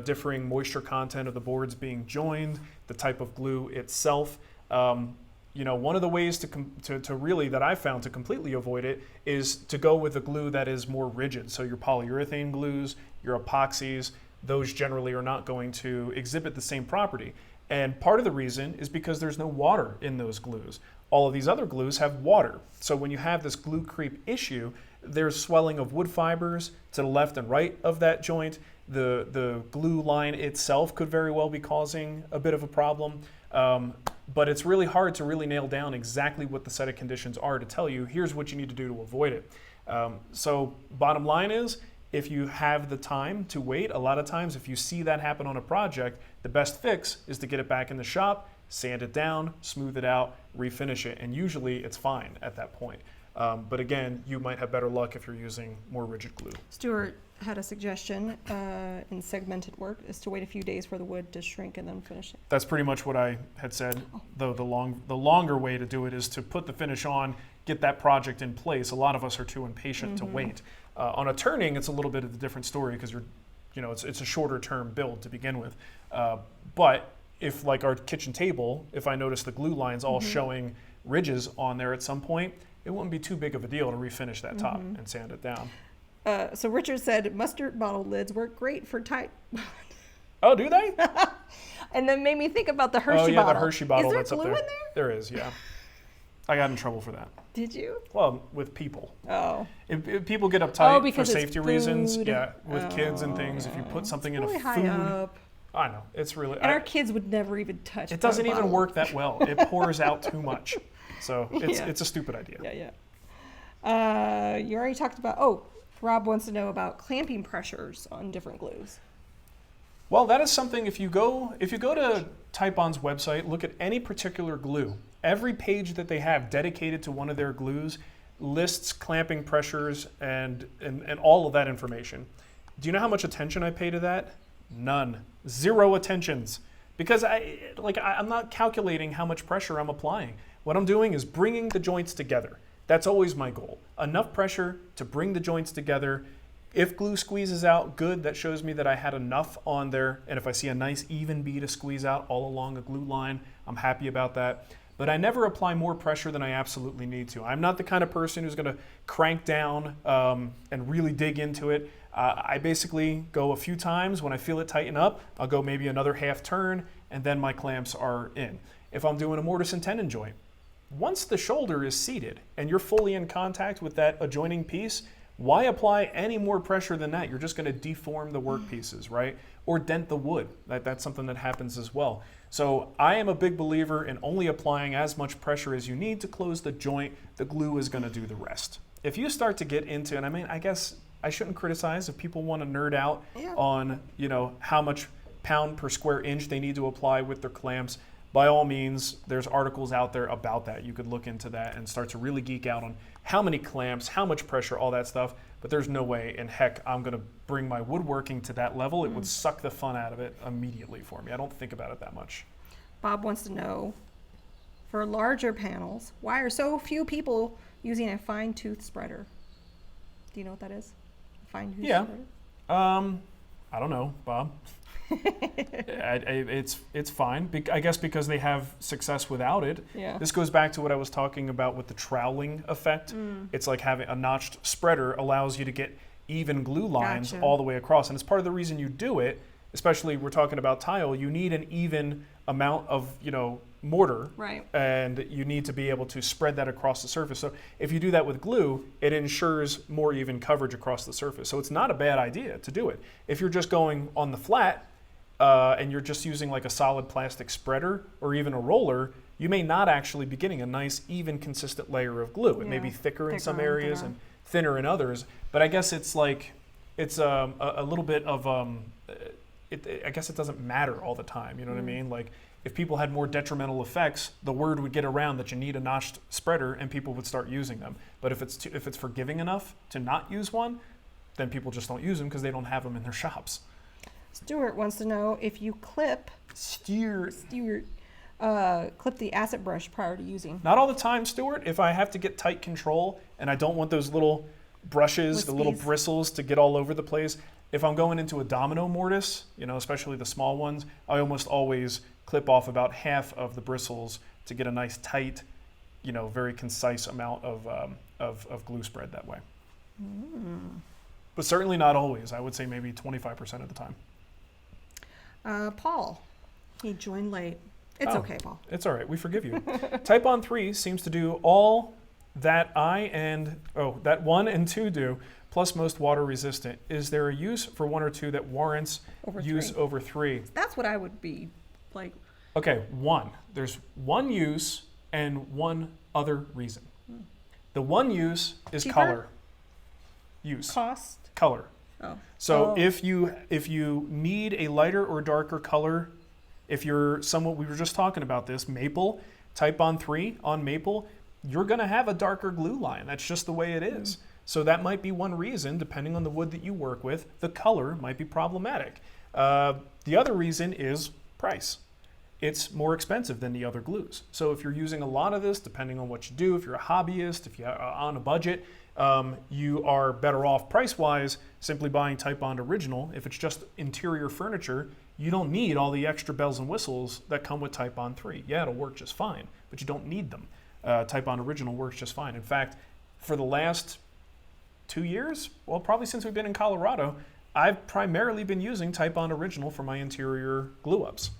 differing moisture content of the boards being joined, the type of glue itself. One of the ways to really that I've found to completely avoid it is to go with a glue that is more rigid. So your polyurethane glues, your epoxies, those generally are not going to exhibit the same property. And part of the reason is because there's no water in those glues. All of these other glues have water. So when you have this glue creep issue, there's swelling of wood fibers to the left and right of that joint. The glue line itself could very well be causing a bit of a problem. But it's really hard to really nail down exactly what the set of conditions are to tell you, here's what you need to do to avoid it. So bottom line is, if you have the time to wait, a lot of times if you see that happen on a project, the best fix is to get it back in the shop, sand it down, smooth it out, refinish it, and usually it's fine at that point. But again, you might have better luck if you're using more rigid glue. Stuart had a suggestion in segmented work is to wait a few days for the wood to shrink and then finish it. That's pretty much what I had said, though the longer way to do it is to put the finish on, get that project in place. A lot of us are too impatient to wait. On a turning, it's a little bit of a different story because it's a shorter term build to begin with. But if like our kitchen table, if I notice the glue lines all showing ridges on there at some point, it wouldn't be too big of a deal to refinish that top and sand it down. So Richard said mustard bottle lids work great for tight. Oh, do they? And then made me think about the Hershey bottle. Oh, yeah, the Hershey bottle is there that's glue up there. in there? There is, yeah. I got in trouble for that. Did you? Well, with people. Oh. If people get uptight for because it's safety reasons, food. yeah, with kids and things, if you put something in a Really food. high up. I know, it's really. And our kids would never even touch It doesn't that even bottle. work that well. It pours out too much. So it's a stupid idea. Yeah. You already talked about, Rob wants to know about clamping pressures on different glues. Well, that is something, if you go to Titebond's website, look at any particular glue. Every page that they have dedicated to one of their glues lists clamping pressures and all of that information. Do you know how much attention I pay to that? None. Zero attentions. Because I'm not calculating how much pressure I'm applying. What I'm doing is bringing the joints together. That's always my goal. Enough pressure to bring the joints together. If glue squeezes out, good. That shows me that I had enough on there. And if I see a nice even bead to squeeze out all along a glue line, I'm happy about that. But I never apply more pressure than I absolutely need to. I'm not the kind of person who's going to crank down and really dig into it. I basically go a few times. When I feel it tighten up, I'll go maybe another half turn, and then my clamps are in. If I'm doing a mortise and tenon joint, once the shoulder is seated and you're fully in contact with that adjoining piece, why apply any more pressure than that? You're just going to deform the work pieces, right? Or dent the wood. That's something that happens as well. So I am a big believer in only applying as much pressure as you need to close the joint. The glue is going to do the rest. If you start to get into, and I guess I shouldn't criticize if people want to nerd out on, how much pound per square inch they need to apply with their clamps. By all means, there's articles out there about that. You could look into that and start to really geek out on how many clamps, how much pressure, all that stuff. But there's no way in heck I'm going to bring my woodworking to that level. It would suck the fun out of it immediately for me. I don't think about it that much. Bob wants to know, for larger panels, why are so few people using a fine tooth spreader? Do you know what that is? A fine tooth spreader? I don't know, Bob. It's fine. I guess because they have success without it. Yeah. This goes back to what I was talking about with the troweling effect. It's like having a notched spreader allows you to get even glue lines all the way across. And it's part of the reason you do it, especially we're talking about tile, you need an even amount of, mortar. Right. And you need to be able to spread that across the surface. So if you do that with glue, it ensures more even coverage across the surface. So it's not a bad idea to do it. If you're just going on the flat, and you're just using like a solid plastic spreader or even a roller, you may not actually be getting a nice, even, consistent layer of glue. It may be thicker in some areas and thinner in others, but I guess it's like, it's a little bit of, I guess it doesn't matter all the time, you know what I mean? Like, if people had more detrimental effects, the word would get around that you need a notched spreader and people would start using them. But if it's forgiving enough to not use one, then people just don't use them because they don't have them in their shops. Stuart wants to know if you clip clip the acid brush prior to using. Not all the time, Stuart. If I have to get tight control and I don't want those little brushes, the little bristles to get all over the place. If I'm going into a domino mortise, especially the small ones, I almost always clip off about half of the bristles to get a nice tight, very concise amount of glue spread that way. But certainly not always. I would say maybe 25% of the time. Paul, he joined late. It's okay, Paul. It's all right. We forgive you. Titebond III seems to do all that that 1 and 2 do, plus most water resistant. Is there a use for 1 or 2 that warrants use over 3? That's what I would be like. Okay, 1. There's 1 use and 1 other reason. The 1 use is cheaper? Color. Use. Cost? Color. Oh. So if you need a lighter or darker color, if you're somewhat, we were just talking about this, maple, Titebond III on maple, you're going to have a darker glue line. That's just the way it is. So that might be one reason, depending on the wood that you work with, the color might be problematic. The other reason is price. It's more expensive than the other glues. So if you're using a lot of this, depending on what you do, if you're a hobbyist, if you're on a budget, you are better off price-wise simply buying Titebond Original. If it's just interior furniture, you don't need all the extra bells and whistles that come with Titebond III. Yeah, it'll work just fine, but you don't need them. Titebond Original works just fine. In fact, for the last 2 years, well, probably since we've been in Colorado, I've primarily been using Titebond Original for my interior glue-ups.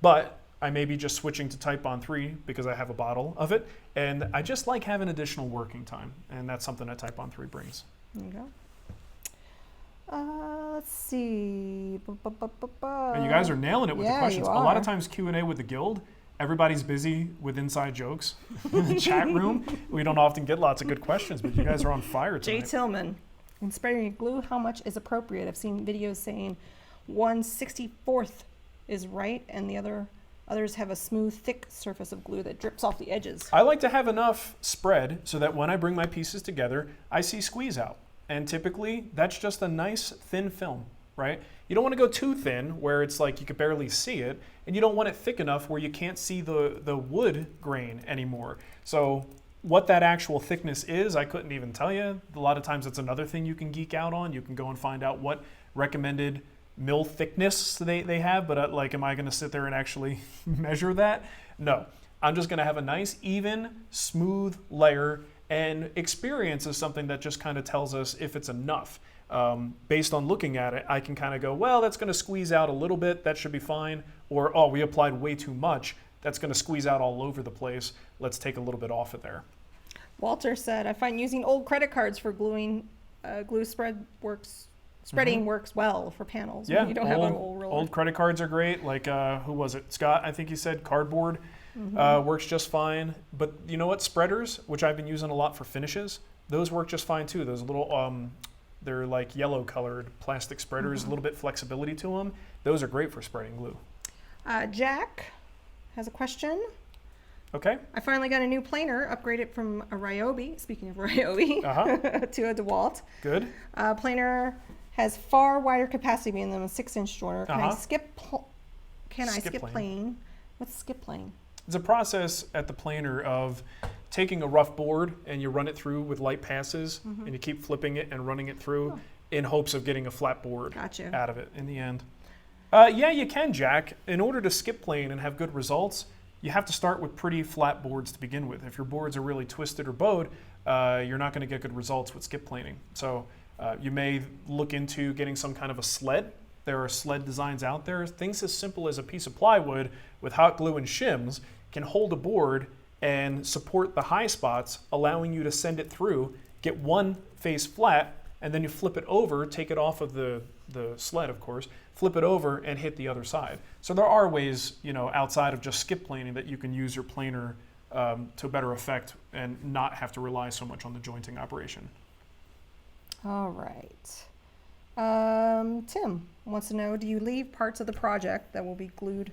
But I may be just switching to Titebond III because I have a bottle of it, and I just like having additional working time, and that's something that Titebond III brings. There you go. Let's see. And you guys are nailing it with the questions. A lot of times Q&A with the guild, everybody's busy with inside jokes in the chat room. We don't often get lots of good questions, but you guys are on fire tonight. Jay Tillman, in spraying glue, how much is appropriate? I've seen videos saying 1/64th is right, and the others have a smooth, thick surface of glue that drips off the edges. I like to have enough spread so that when I bring my pieces together, I see squeeze out. And typically, that's just a nice thin film, right? You don't want to go too thin where it's like you could barely see it, and you don't want it thick enough where you can't see the wood grain anymore. So what that actual thickness is, I couldn't even tell you. A lot of times it's another thing you can geek out on. You can go and find out what recommended mill thickness they have, but like, am I going to sit there and actually measure that? No. I'm just going to have a nice, even, smooth layer, and experience is something that just kind of tells us if it's enough. Based on looking at it, I can kind of go, well, that's going to squeeze out a little bit, that should be fine. Or, oh, we applied way too much, that's going to squeeze out all over the place. Let's take a little bit off of there. Walter said, I find using old credit cards for gluing glue spreading works well for panels. Yeah, when you don't have an old roller. Old credit cards are great. Like, who was it? Scott, I think he said cardboard works just fine. But you know what? Spreaders, which I've been using a lot for finishes, those work just fine too. Those little, they're like yellow colored plastic spreaders, a little bit flexibility to them. Those are great for spreading glue. Jack has a question. Okay. I finally got a new planer, upgraded from a Ryobi, speaking of Ryobi, to a DeWalt. Good. Planer has far wider capacity than a 6-inch joiner. Can I skip plane? What's skip plane? It's a process at the planer of taking a rough board and you run it through with light passes and you keep flipping it and running it through in hopes of getting a flat board out of it in the end. Yeah, you can, Jack. In order to skip plane and have good results, you have to start with pretty flat boards to begin with. If your boards are really twisted or bowed, you're not going to get good results with skip planing. So you may look into getting some kind of a sled. There are sled designs out there. Things as simple as a piece of plywood with hot glue and shims can hold a board and support the high spots, allowing you to send it through, get one face flat, and then you flip it over, take it off of the sled, of course, flip it over and hit the other side. So there are ways, outside of just skip planing that you can use your planer to better effect and not have to rely so much on the jointing operation. All right. Tim wants to know, do you leave parts of the project that will be glued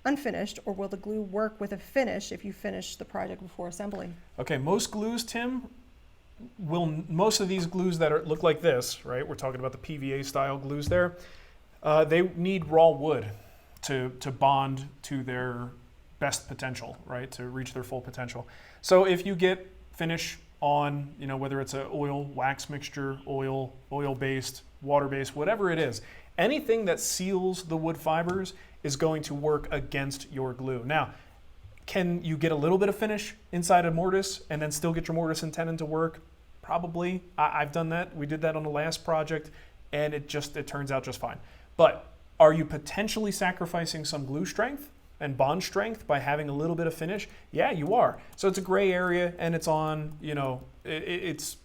unfinished, or will the glue work with a finish if you finish the project before assembly? Okay, most glues, Tim, most of these glues that look like this, right? We're talking about the PVA style glues there. They need raw wood to bond to their best potential, right? To reach their full potential. So if you get finish on, whether it's an oil, wax mixture, oil-based, water-based, whatever it is, anything that seals the wood fibers is going to work against your glue. Now, can you get a little bit of finish inside a mortise and then still get your mortise and tenon to work? Probably. I've done that. We did that on the last project, and it turns out just fine. But are you potentially sacrificing some glue strength and bond strength by having a little bit of finish? Yeah, you are. So it's a gray area, and it's on, it's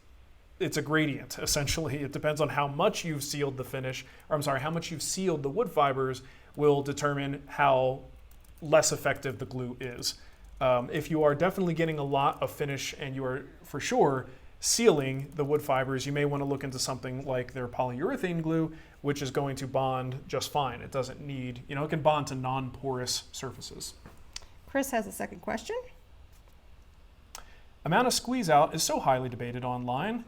a gradient, essentially. It depends on how much you've sealed the finish, or how much you've sealed the wood fibers will determine how less effective the glue is. If you are definitely getting a lot of finish and you are for sure sealing the wood fibers, you may want to look into something like their polyurethane glue, which is going to bond just fine. It doesn't need, it can bond to non-porous surfaces. Chris has a second question. Amount of squeeze out is so highly debated online,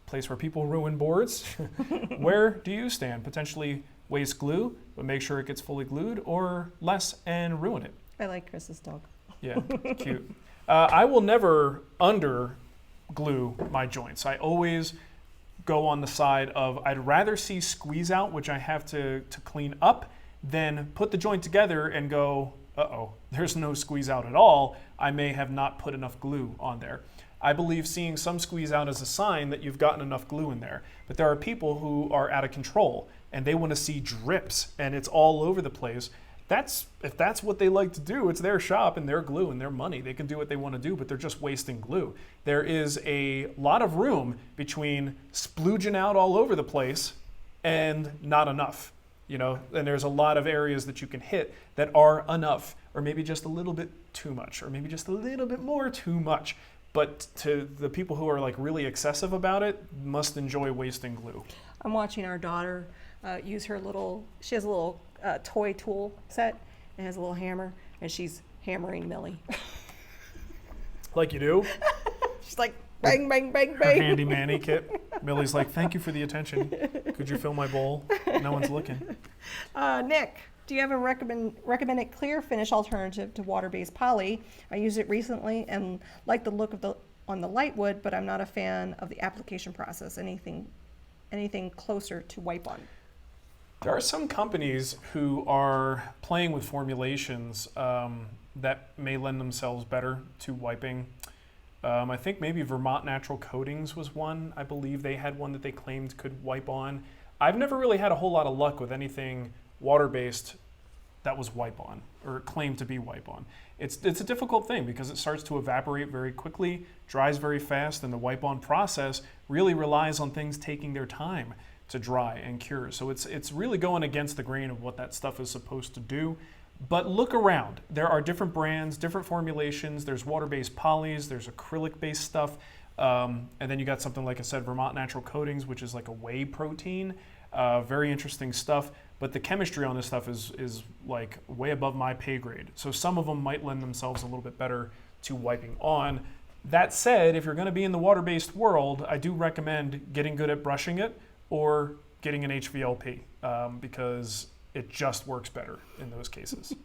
place where people ruin boards. Where do you stand? Potentially waste glue, but make sure it gets fully glued, or less and ruin it? I like Chris's dog. Yeah, cute. I will never under glue my joints. I always go on the side of, I'd rather see squeeze out, which I have to clean up, than put the joint together and go, uh-oh, there's no squeeze out at all. I may have not put enough glue on there. I believe seeing some squeeze out is a sign that you've gotten enough glue in there. But there are people who are out of control and they want to see drips and it's all over the place. If that's what they like to do, it's their shop and their glue and their money. They can do what they want to do, but they're just wasting glue. There is a lot of room between splooging out all over the place and not enough, and there's a lot of areas that you can hit that are enough, or maybe just a little bit too much, or maybe just a little bit more too much. But to the people who are like really excessive about it, must enjoy wasting glue. I'm watching our daughter use her she has a little toy tool set and has a little hammer, and she's hammering Millie. Like you do? She's like, bang, bang, bang, Her bang. handy manny kit. Millie's like, thank you for the attention. Could you fill my bowl? No one's looking. Nick, do you have a recommended clear finish alternative to water-based poly? I used it recently and like the look on the light wood, but I'm not a fan of the application process. Anything closer to wipe on? There are some companies who are playing with formulations that may lend themselves better to wiping. I think maybe Vermont Natural Coatings was one. I believe they had one that they claimed could wipe on. I've never really had a whole lot of luck with anything water-based that was wipe on or claimed to be wipe on. It's a difficult thing because it starts to evaporate very quickly, dries very fast, and the wipe on process really relies on things taking their time to dry and cure. So it's really going against the grain of what that stuff is supposed to do. But look around. There are different brands, different formulations. There's water-based polys, there's acrylic-based stuff, and then you got something, like I said, Vermont Natural Coatings, which is like a whey protein. Very interesting stuff, but the chemistry on this stuff is like way above my pay grade. So some of them might lend themselves a little bit better to wiping on. That said, if you're going to be in the water-based world, I do recommend getting good at brushing it or getting an HVLP because it just works better in those cases.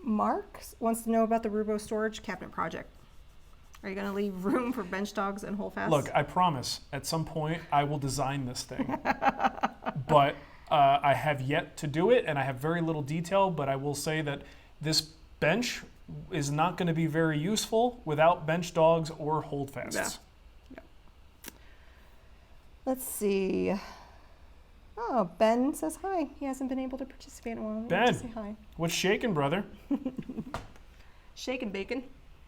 Mark wants to know about the roubo storage cabinet project. Are you going to leave room for bench dogs and holdfasts? Look, I promise at some point I will design this thing. But I have yet to do it and I have very little detail, but I will say that this bench is not going to be very useful without bench dogs or holdfasts. Yeah. Let's see. Oh, Ben says hi. He hasn't been able to participate in a while. Ben, say hi. What's shaking, brother? Shaking bacon.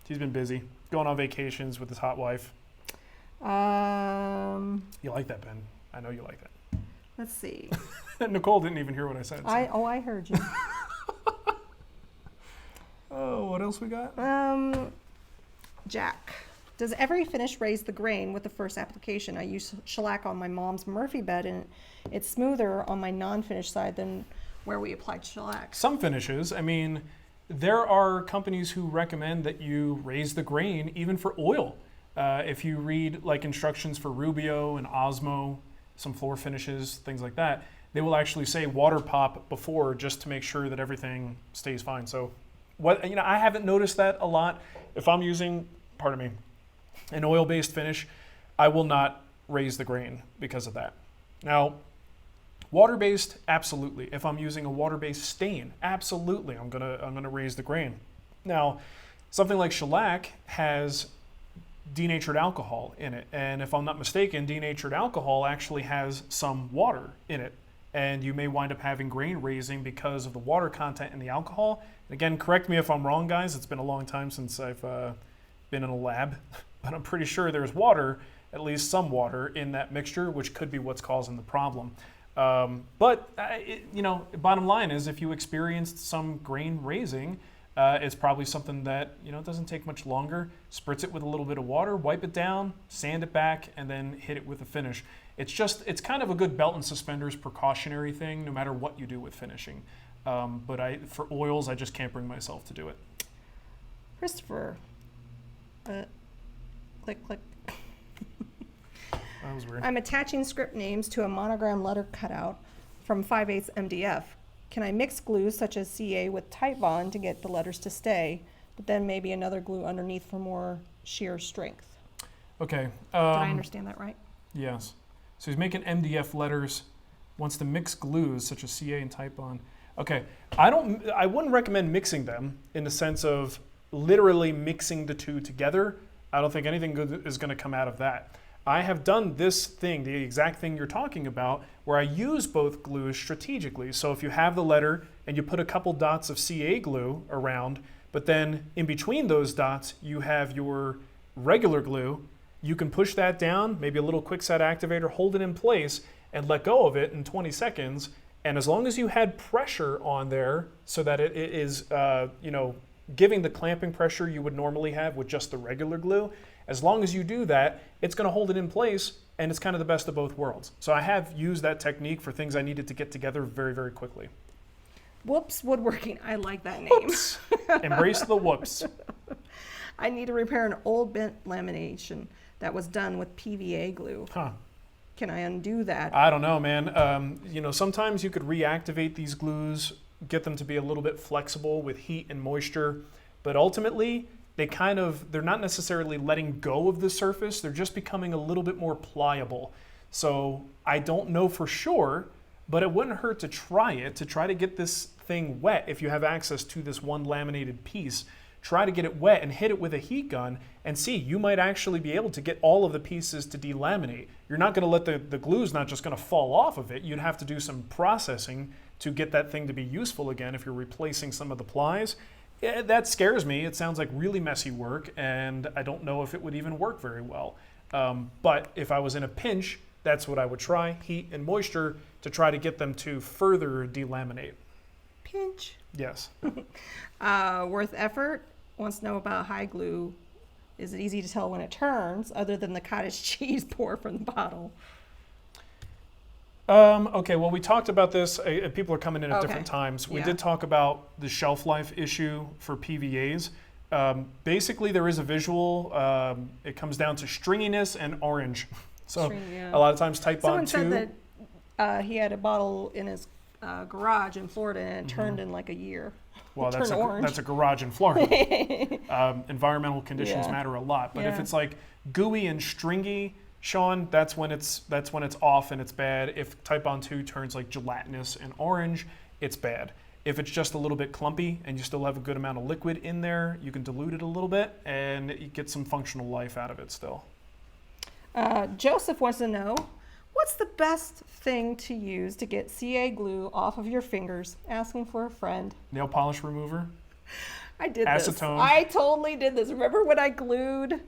He's been busy, going on vacations with his hot wife. You like that, Ben? I know you like that. Let's see. Nicole didn't even hear what I said. So. I heard you. Oh, what else we got? Jack. Does every finish raise the grain with the first application? I use shellac on my mom's Murphy bed, and it's smoother on my non-finished side than where we applied shellac. Some finishes. I mean, there are companies who recommend that you raise the grain even for oil. If you read like instructions for Rubio and Osmo, some floor finishes, things like that, they will actually say water pop before just to make sure that everything stays fine. So, I haven't noticed that a lot. If I'm using, an oil-based finish, I will not raise the grain because of that. Now, water-based, absolutely. If I'm using a water-based stain, absolutely, I'm gonna raise the grain. Now, something like shellac has denatured alcohol in it, and if I'm not mistaken, denatured alcohol actually has some water in it, and you may wind up having grain raising because of the water content in the alcohol. And again, correct me if I'm wrong, guys. It's been a long time since I've been in a lab, but I'm pretty sure there's water, at least some water, in that mixture, which could be what's causing the problem. Bottom line is, if you experienced some grain raising, it's probably something that it doesn't take much longer. Spritz it with a little bit of water, wipe it down, sand it back, and then hit it with a finish. It's kind of a good belt and suspenders precautionary thing, no matter what you do with finishing. But for oils, I just can't bring myself to do it. Christopher, click, click. That was weird. I'm attaching script names to a monogram letter cutout from 5/8 MDF. Can I mix glues such as CA with Titebond to get the letters to stay, but then maybe another glue underneath for more sheer strength? Okay. Did I understand that right? Yes. So he's making MDF letters, wants to mix glues such as CA and Titebond. Okay, I wouldn't recommend mixing them in the sense of literally mixing the two together. I don't think anything good is going to come out of that. I have done this thing, the exact thing you're talking about, where I use both glues strategically. So if you have the letter and you put a couple dots of CA glue around, but then in between those dots you have your regular glue, you can push that down, maybe a little quick set activator, hold it in place and let go of it in 20 seconds. And as long as you had pressure on there so that it is, giving the clamping pressure you would normally have with just the regular glue, as long as you do that, it's going to hold it in place, and it's kind of the best of both worlds. So I have used that technique for things I needed to get together very, very quickly. Whoops, Woodworking. I like that name. Whoops. Embrace the whoops. I need to repair an old bent lamination that was done with PVA glue. Huh. Can I undo that? I don't know, man. Sometimes you could reactivate these glues, get them to be a little bit flexible with heat and moisture, but ultimately they're not necessarily letting go of the surface, they're just becoming a little bit more pliable. So I don't know for sure, but it wouldn't hurt to try to get this thing wet. If you have access to this one laminated piece, try to get it wet and hit it with a heat gun and see, you might actually be able to get all of the pieces to delaminate. You're not going to let the glue's not just going to fall off of it. You'd have to do some processing to get that thing to be useful again if you're replacing some of the plies. Yeah, that scares me. It sounds like really messy work, and I don't know if it would even work very well. But if I was in a pinch, that's what I would try, heat and moisture, to try to get them to further delaminate. Pinch. Yes. Worth effort. Wants to know about high glue. Is it easy to tell when it turns, other than the cottage cheese pour from the bottle? Okay, well, we talked about this. People are coming in at different times. We did talk about the shelf life issue for PVAs. Basically, there is a visual. It comes down to stringiness and orange. So a lot of times Titebond II. Someone said that he had a bottle in his garage in Florida and it turned in like a year. Well, that's a garage in Florida. Environmental conditions matter a lot. But if it's like gooey and stringy, Sean, that's when it's off and it's bad. If Titebond II turns like gelatinous and orange, it's bad. If it's just a little bit clumpy and you still have a good amount of liquid in there, you can dilute it a little bit and you get some functional life out of it still. Joseph wants to know, what's the best thing to use to get CA glue off of your fingers? Asking for a friend. Nail polish remover. I did acetone. this. I totally did this. Remember when I glued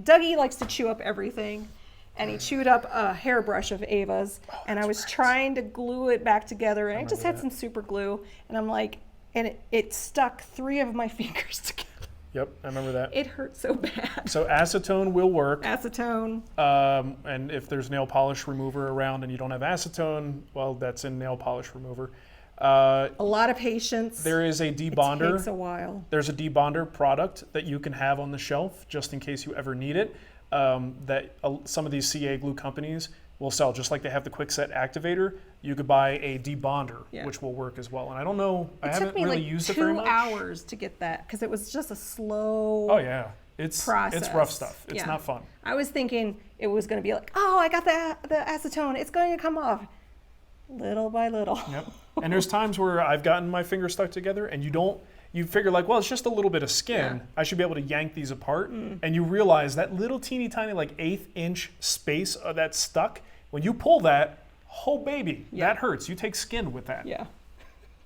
Dougie likes to chew up everything, and he chewed up a hairbrush of Ava's, and I was trying to glue it back together, and I just had some super glue, and I'm like, and it stuck 3 of my fingers together. Yep, I remember that. It hurt so bad. So acetone will work. Acetone. And if there's nail polish remover around and you don't have acetone, well, that's in nail polish remover. A lot of patience. There is a debonder. It takes a while. There's a debonder product that you can have on the shelf just in case you ever need it. That some of these CA glue companies will sell, just like they have the quick set activator. You could buy a debonder, which will work as well. And I don't know, I haven't really used it very much. It took me like 2 hours to get that because it was just a slow It's process. rough stuff. It's not fun. I was thinking it was going to be like, oh, I got the acetone. It's going to come off little by little. Yep. And there's times where I've gotten my fingers stuck together and you figure like, well, it's just a little bit of skin. Yeah. I should be able to yank these apart. And you realize that little teeny tiny like 1/8 inch space that's stuck, when you pull that, oh baby, that hurts. You take skin with that. Yeah.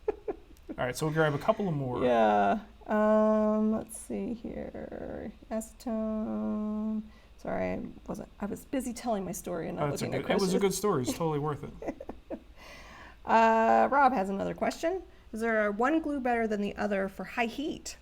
All right, so we'll grab a couple of more. Yeah. Let's see here. Acetone. Sorry, I was busy telling my story and not looking at questions. It was a good story. It's totally worth it. Rob has another question. Is there one glue better than the other for high heat?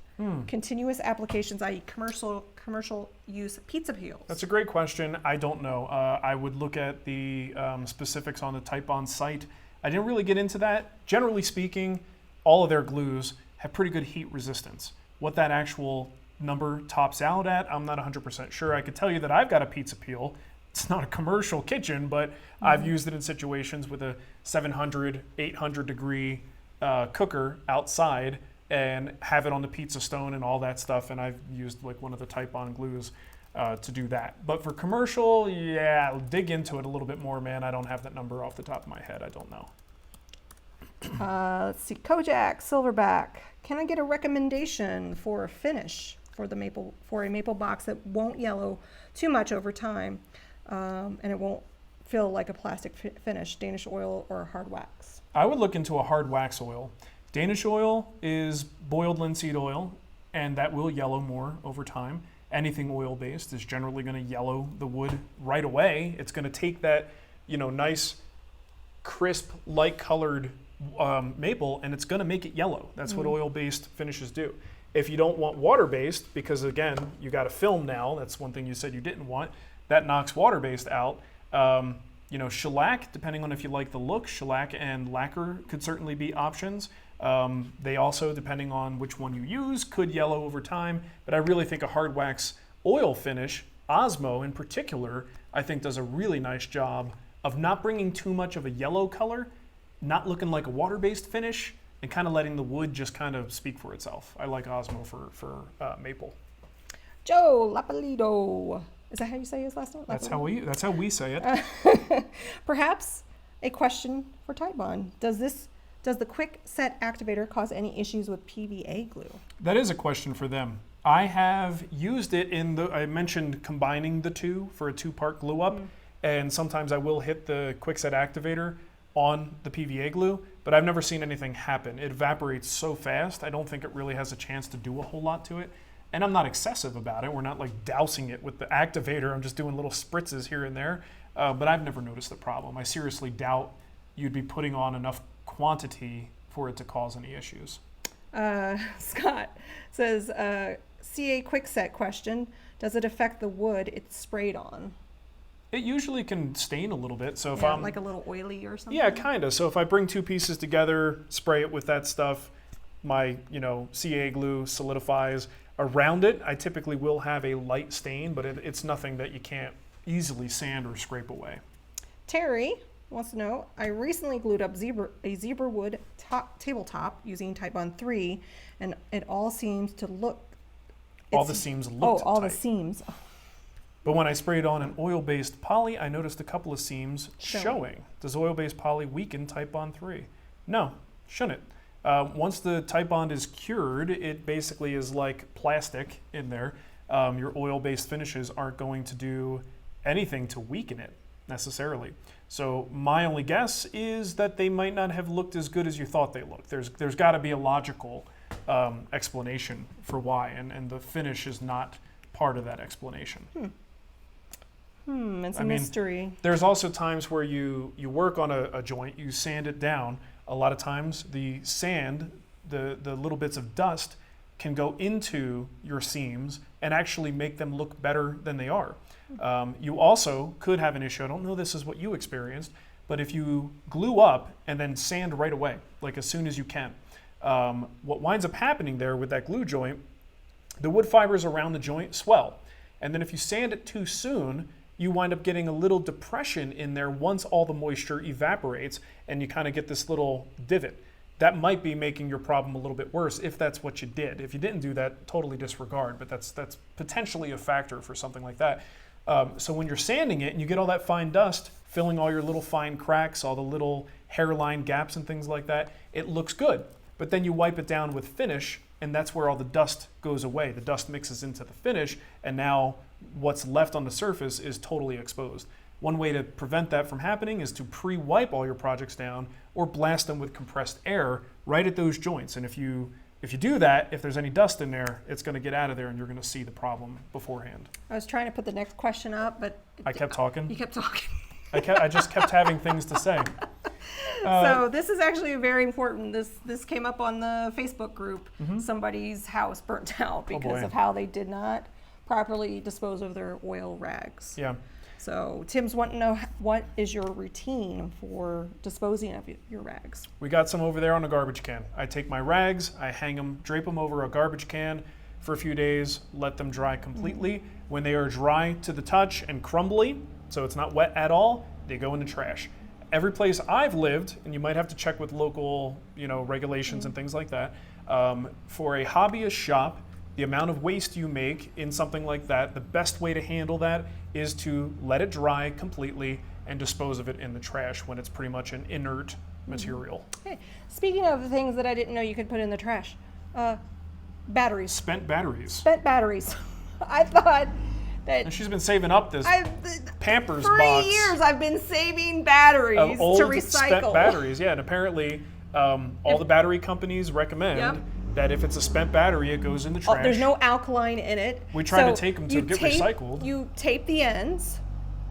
Continuous applications, i.e. commercial use pizza peels? That's a great question. I don't know. I would look at the specifics on the Titebond site. I didn't really get into that. Generally speaking, all of their glues have pretty good heat resistance. What that actual number tops out at, I'm not 100% sure. I could tell you that I've got a pizza peel. It's not a commercial kitchen, but I've used it in situations with a 700, 800 degree cooker outside and have it on the pizza stone and all that stuff. And I've used like one of the Titebond glues to do that. But for commercial, dig into it a little bit more, man. I don't have that number off the top of my head. I don't know. Let's see, Kojak, Silverback. Can I get a recommendation for a finish for a maple box that won't yellow too much over time, and it won't feel like a plastic finish? Danish oil or hard wax? I would look into a hard wax oil. Danish oil is boiled linseed oil, and that will yellow more over time. Anything oil-based is generally going to yellow the wood right away. It's going to take that, nice, crisp, light-colored maple, and it's going to make it yellow. That's what oil-based finishes do. If you don't want water-based, because again, you got a film now, that's one thing you said you didn't want, that knocks water-based out. Shellac, depending on if you like the look, shellac and lacquer could certainly be options. They also, depending on which one you use, could yellow over time, but I really think a hard wax oil finish, Osmo in particular, I think does a really nice job of not bringing too much of a yellow color, not looking like a water-based finish, and kind of letting the wood just kind of speak for itself. I like Osmo for maple. Joe Lapalito. Is that how you say his last name? That's how we say it. Perhaps a question for Titebond. Does the quick set activator cause any issues with PVA glue? That is a question for them. I have used it I mentioned combining the two for a 2-part glue up, and sometimes I will hit the quick set activator on the PVA glue, but I've never seen anything happen. It evaporates so fast, I don't think it really has a chance to do a whole lot to it. And I'm not excessive about it. We're not like dousing it with the activator. I'm just doing little spritzes here and there, but I've never noticed the problem. I seriously doubt you'd be putting on enough quantity for it to cause any issues. Scott says, CA quick set question, does it affect the wood it's sprayed on? It usually can stain a little bit. So if I'm like a little oily or something? Yeah, kind of. So if I bring 2 pieces together, spray it with that stuff, my CA glue solidifies around it. I typically will have a light stain, but it's nothing that you can't easily sand or scrape away. Terry wants to know, I recently glued up a zebra wood tabletop using Titebond III, and it all seems to look... All the seams looked all tight. the seams. But when I sprayed on an oil-based poly, I noticed a couple of seams showing. Does oil-based poly weaken Titebond III? No, shouldn't. Once the Titebond is cured, it basically is like plastic in there. Your oil-based finishes aren't going to do anything to weaken it necessarily. So my only guess is that they might not have looked as good as you thought they looked. There's got to be a logical explanation for why, and the finish is not part of that explanation. It's a mystery. There's also times where you work on a joint, you sand it down. A lot of times the sand, the little bits of dust, can go into your seams and actually make them look better than they are. You also could have an issue, I don't know this is what you experienced, but if you glue up and then sand right away, like as soon as you can, what winds up happening there with that glue joint, the wood fibers around the joint swell. And then if you sand it too soon, you wind up getting a little depression in there once all the moisture evaporates, and you kind of get this little divot. That might be making your problem a little bit worse if that's what you did. If you didn't do that, totally disregard, but that's potentially a factor for something like that. So when you're sanding it and you get all that fine dust filling all your little fine cracks, all the little hairline gaps and things like that, it looks good. But then you wipe it down with finish, and that's where all the dust goes away. The dust mixes into the finish, and now what's left on the surface is totally exposed. One way to prevent that from happening is to pre-wipe all your projects down or blast them with compressed air right at those joints. And if you do that, if there's any dust in there, it's going to get out of there and you're going to see the problem beforehand. I was trying to put the next question up, but... I kept talking. You kept talking. I just kept having things to say. So this is actually very important. This came up on the Facebook group. Somebody's house burnt out because of how they did not properly dispose of their oil rags. Yeah. So Tim's wanting to know, what is your routine for disposing of your rags? We got some over there on a garbage can. I take my rags, I hang them, drape them over a garbage can for a few days, let them dry completely. When they are dry to the touch and crumbly, so it's not wet at all, they go in the trash. Every place I've lived, and you might have to check with local, regulations and things like that, for a hobbyist shop, the amount of waste you make in something like that, the best way to handle that is to let it dry completely and dispose of it in the trash when it's pretty much an inert material. Okay. Speaking of things that I didn't know you could put in the trash, batteries. Spent batteries. Spent batteries. I thought that And she's been saving up this Pampers for box. 3 years I've been saving batteries of old to recycle. spent batteries. Yeah, and apparently all the battery companies recommend that if it's a spent battery, it goes in the trash. There's no alkaline in it. We try to take them to get recycled. You tape the ends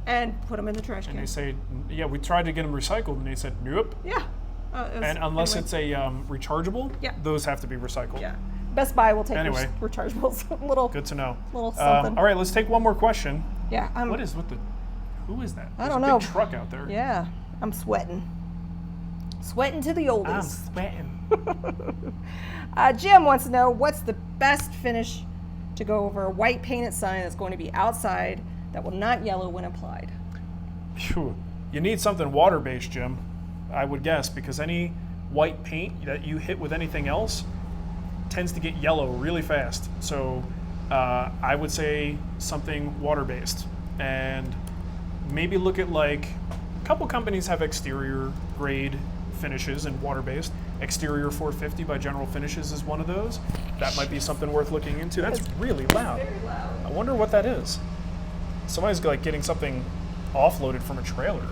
and put them in the trash can. And they say, yeah, we tried to get them recycled, and they said, nope. Yeah. And unless it's a rechargeable, those have to be anyway. Yeah. Best Buy will take rechargeables. Good to know. Little something. All right, let's take one more question. Yeah. Who is that? I don't know. know. Big truck out there. Yeah. I'm sweating. Sweating to the oldies. I'm sweating. Jim wants to know, what's the best finish to go over a white painted sign that's going to be outside that will not yellow when applied? Phew. You need something water-based, Jim, I would guess, because any white paint that you hit with anything else tends to get yellow really fast. So I would say something water-based. And maybe look at a couple companies have exterior grade finishes and water-based. Exterior 450 by General Finishes is one of those. That might be something worth looking into. That's really loud. Very loud. I wonder what that is. Somebody's getting something offloaded from a trailer.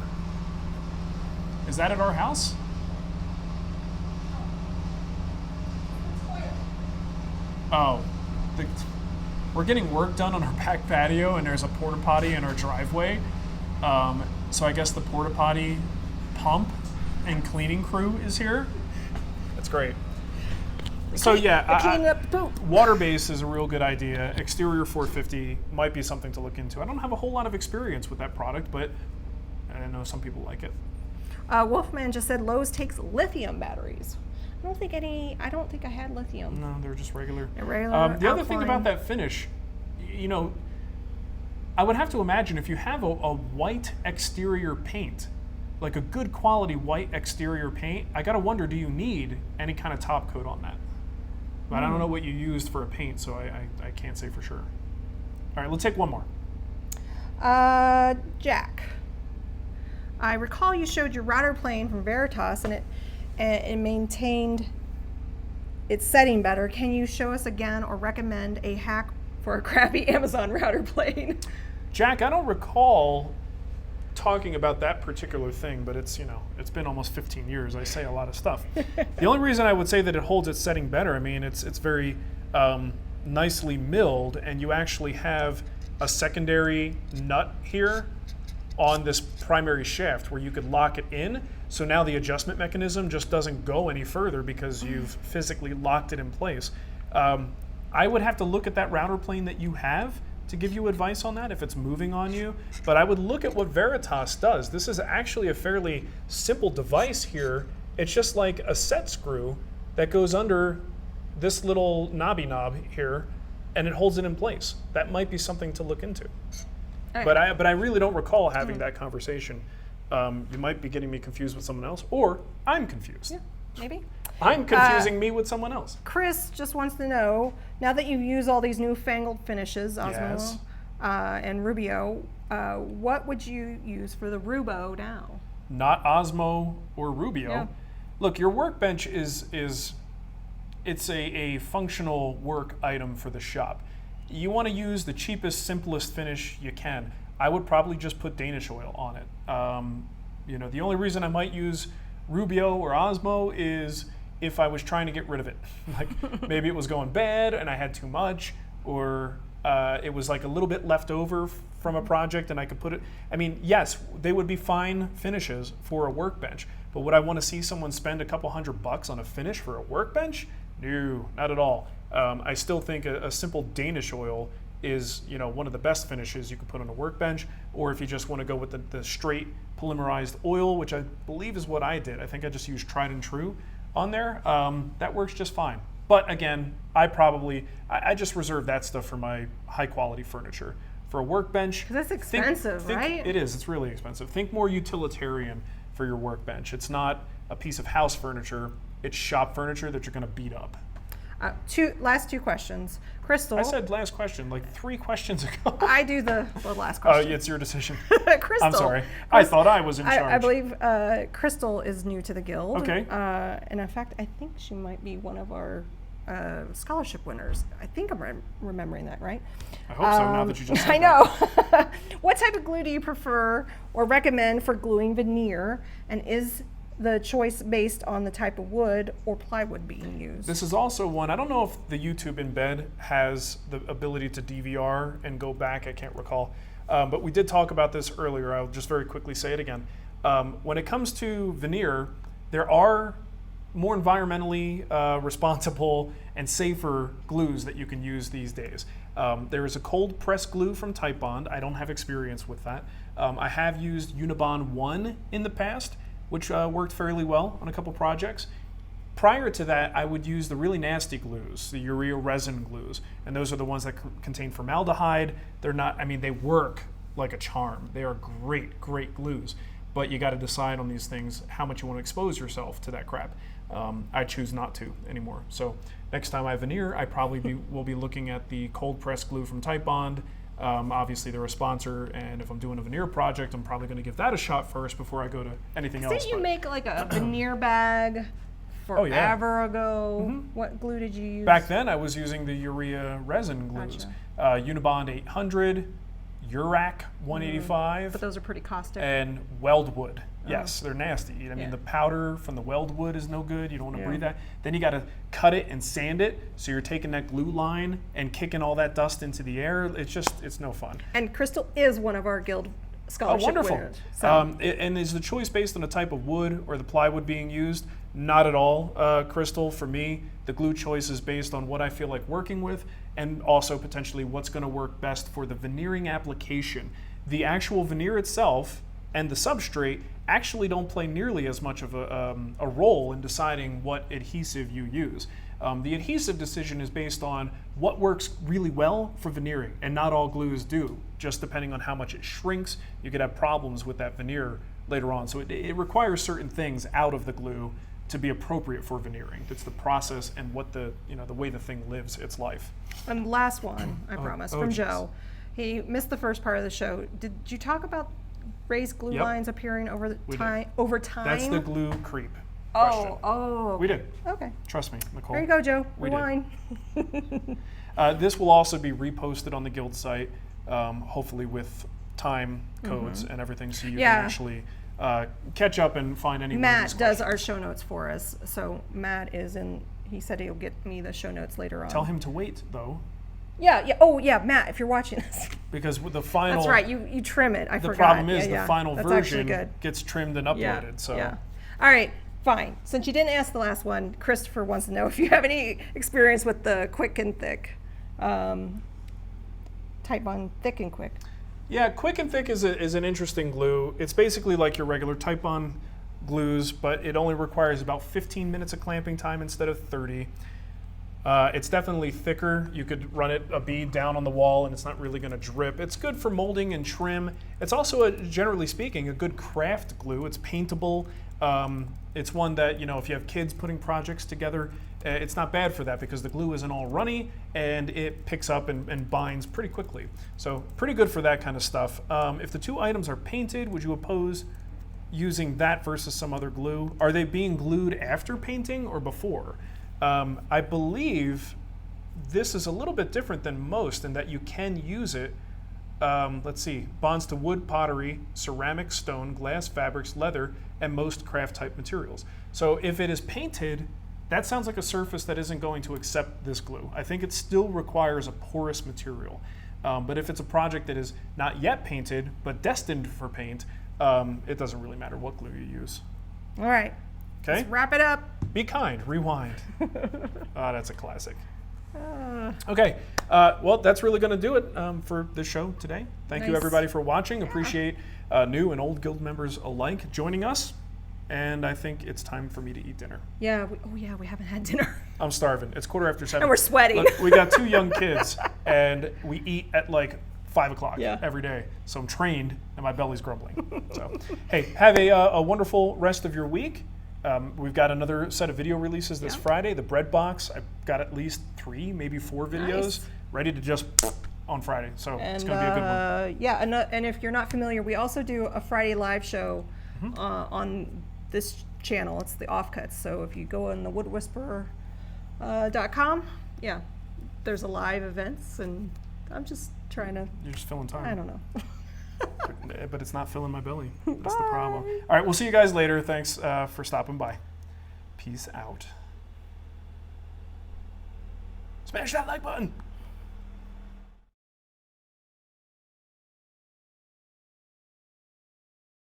Is that at our house? Oh, we're getting work done on our back patio, and there's a porta potty in our driveway. So I guess the porta potty pump and cleaning crew is here. That's great. So yeah, cleaning up the poop. Water-based is a real good idea. Exterior 450 might be something to look into. I don't have a whole lot of experience with that product, but I know some people like it. Wolfman just said Lowe's takes lithium batteries. I don't think I had lithium. No, they're just regular. They're regular. The other thing about that finish, I would have to imagine if you have a white exterior paint, like a good quality white exterior paint, I gotta wonder, do you need any kind of top coat on that? But I don't know what you used for a paint, so I can't say for sure. All right, let's take one more. Jack, I recall you showed your router plane from Veritas, and it maintained its setting better. Can you show us again or recommend a hack for a crappy Amazon router plane? Jack, I don't recall talking about that particular thing, but it's been almost 15 years. I say a lot of stuff. The only reason I would say that it holds its setting better, it's very nicely milled, and you actually have a secondary nut here on this primary shaft where you could lock it in. So now the adjustment mechanism just doesn't go any further because you've physically locked it in place. I would have to look at that router plane that you have to give you advice on that if it's moving on you, but I would look at what Veritas does. This is actually a fairly simple device here. It's just like a set screw that goes under this little knobby knob here, and it holds it in place. That might be something to look into. Right. But I really don't recall having that conversation. You might be getting me confused with someone else, or I'm confused. Yeah, maybe. I'm confusing me with someone else. Chris just wants to know, now that you use all these newfangled finishes, Osmo and Rubio, what would you use for the Roubo now? Not Osmo or Rubio. Yeah. Look, your workbench it's a functional work item for the shop. You want to use the cheapest, simplest finish you can. I would probably just put Danish oil on it. The only reason I might use Rubio or Osmo is if I was trying to get rid of it. Like maybe it was going bad and I had too much, or it was like a little bit left over from a project and I could put it. Yes, they would be fine finishes for a workbench, but would I want to see someone spend a couple $100 on a finish for a workbench? No, not at all. I still think a simple Danish oil is one of the best finishes you could put on a workbench, or if you just want to go with the straight polymerized oil, which I believe is what I did. I think I just used Tried and True on there. That works just fine. But again, I just reserve that stuff for my high quality furniture. For a workbench, because that's expensive, right? It is. It's really expensive. Think more utilitarian for your workbench. It's not a piece of house furniture. It's shop furniture that you're going to beat up. Last two questions. Crystal. I said last question like 3 questions ago. I do the last question. It's your decision. Crystal. I'm sorry. I thought I was in charge. I believe Crystal is new to the guild. Okay. And in fact, I think she might be one of our scholarship winners. I think I'm remembering that right. I hope so, now that you just said I know. What type of glue do you prefer or recommend for gluing veneer? And is the choice based on the type of wood or plywood being used? This is also one, I don't know if the YouTube embed has the ability to DVR and go back, I can't recall. But we did talk about this earlier, I'll just very quickly say it again. When it comes to veneer, there are more environmentally responsible and safer glues that you can use these days. There is a cold press glue from Titebond. I don't have experience with that. I have used Titebond I in the past, which worked fairly well on a couple projects. Prior to that, I would use the really nasty glues, the urea resin glues, and those are the ones that contain formaldehyde. They're not, I mean, they work like a charm. They are great, great glues, but you got to decide on these things how much you want to expose yourself to that crap. I choose not to anymore. So next time I veneer, I probably will be looking at the cold press glue from Titebond. Obviously they're a sponsor, and if I'm doing a veneer project, I'm probably going to give that a shot first before I go to anything else. Didn't you make like a veneer bag forever ago? Mm-hmm. What glue did you use? Back then I was using the urea resin glues. Gotcha. Titebond 800, Urac 185. But those are pretty caustic. And weldwood. Yes, they're nasty. I mean, the powder from the weldwood is no good. You don't want to breathe that. Then you got to cut it and sand it. So you're taking that glue line and kicking all that dust into the air. It's no fun. And Crystal is one of our guild scholarship winners. So. And is the choice based on the type of wood or the plywood being used? Not at all, Crystal. For me, the glue choice is based on what I feel like working with, and also potentially what's going to work best for the veneering application. The actual veneer itself and the substrate actually don't play nearly as much of a role in deciding what adhesive you use. The adhesive decision is based on what works really well for veneering, and not all glues do. Just depending on how much it shrinks, you could have problems with that veneer later on. So it requires certain things out of the glue to be appropriate for veneering. It's the process and what the way the thing lives its life. And last one, I promise, from Joe. He missed the first part of the show. Did you talk about raised glue lines appearing over time? That's the glue creep. Oh, okay. We did. Okay. Trust me, Nicole. There you go, Joe. We Rewind. This will also be reposted on the guild site, hopefully with time codes and everything, so you can actually catch up and find any. Matt does our show notes for us, so Matt is in. He said he'll get me the show notes later on. Tell him to wait, though. Yeah. Oh, yeah, Matt, if you're watching this. Because with the final. That's right. You trim it. I forgot. The problem is the final version gets trimmed and uploaded. Yeah. So. Yeah. All right. Fine. Since you didn't ask the last one, Christopher wants to know if you have any experience with the Quick and Thick. Titebond Thick and Quick. Yeah, Quick and Thick is an interesting glue. It's basically like your regular Titebond glues, but it only requires about 15 minutes of clamping time instead of 30. It's definitely thicker. You could run a bead down on the wall and it's not really going to drip. It's good for molding and trim. It's also, generally speaking, a good craft glue. It's paintable. It's one that, if you have kids putting projects together, it's not bad for that because the glue isn't all runny and it picks up and binds pretty quickly. So pretty good for that kind of stuff. If the two items are painted, would you oppose using that versus some other glue? Are they being glued after painting or before? I believe this is a little bit different than most in that you can use it. Let's see, bonds to wood, pottery, ceramic, stone, glass, fabrics, leather, and most craft type materials. So if it is painted, that sounds like a surface that isn't going to accept this glue. I think it still requires a porous material. But if it's a project that is not yet painted, but destined for paint, it doesn't really matter what glue you use. All right. Okay. Let's wrap it up. Be kind, rewind. That's a classic. Okay, well, that's really going to do it for this show today. Thank you, everybody, for watching. Appreciate new and old guild members alike joining us. And I think it's time for me to eat dinner. Yeah. We haven't had dinner. I'm starving. It's 7:15. And we're sweating. Look, we got 2 young kids, and we eat at like 5 o'clock every day. So I'm trained, and my belly's grumbling. So, hey, have a wonderful rest of your week. We've got another set of video releases this Yeah. Friday. The bread box, I've got at least 3, maybe 4 videos Nice. ready to just on Friday. So And it's going to be a good one. yeah, and if you're not familiar, we also do a Friday live show on this channel. It's the Offcuts. So if you go on the woodwhisperer.com, yeah, there's a live events, and I'm just trying to, You're just filling time. I don't know. But it's not filling my belly. That's the problem. All right, we'll see you guys later. Thanks for stopping by. Peace out. Smash that like button.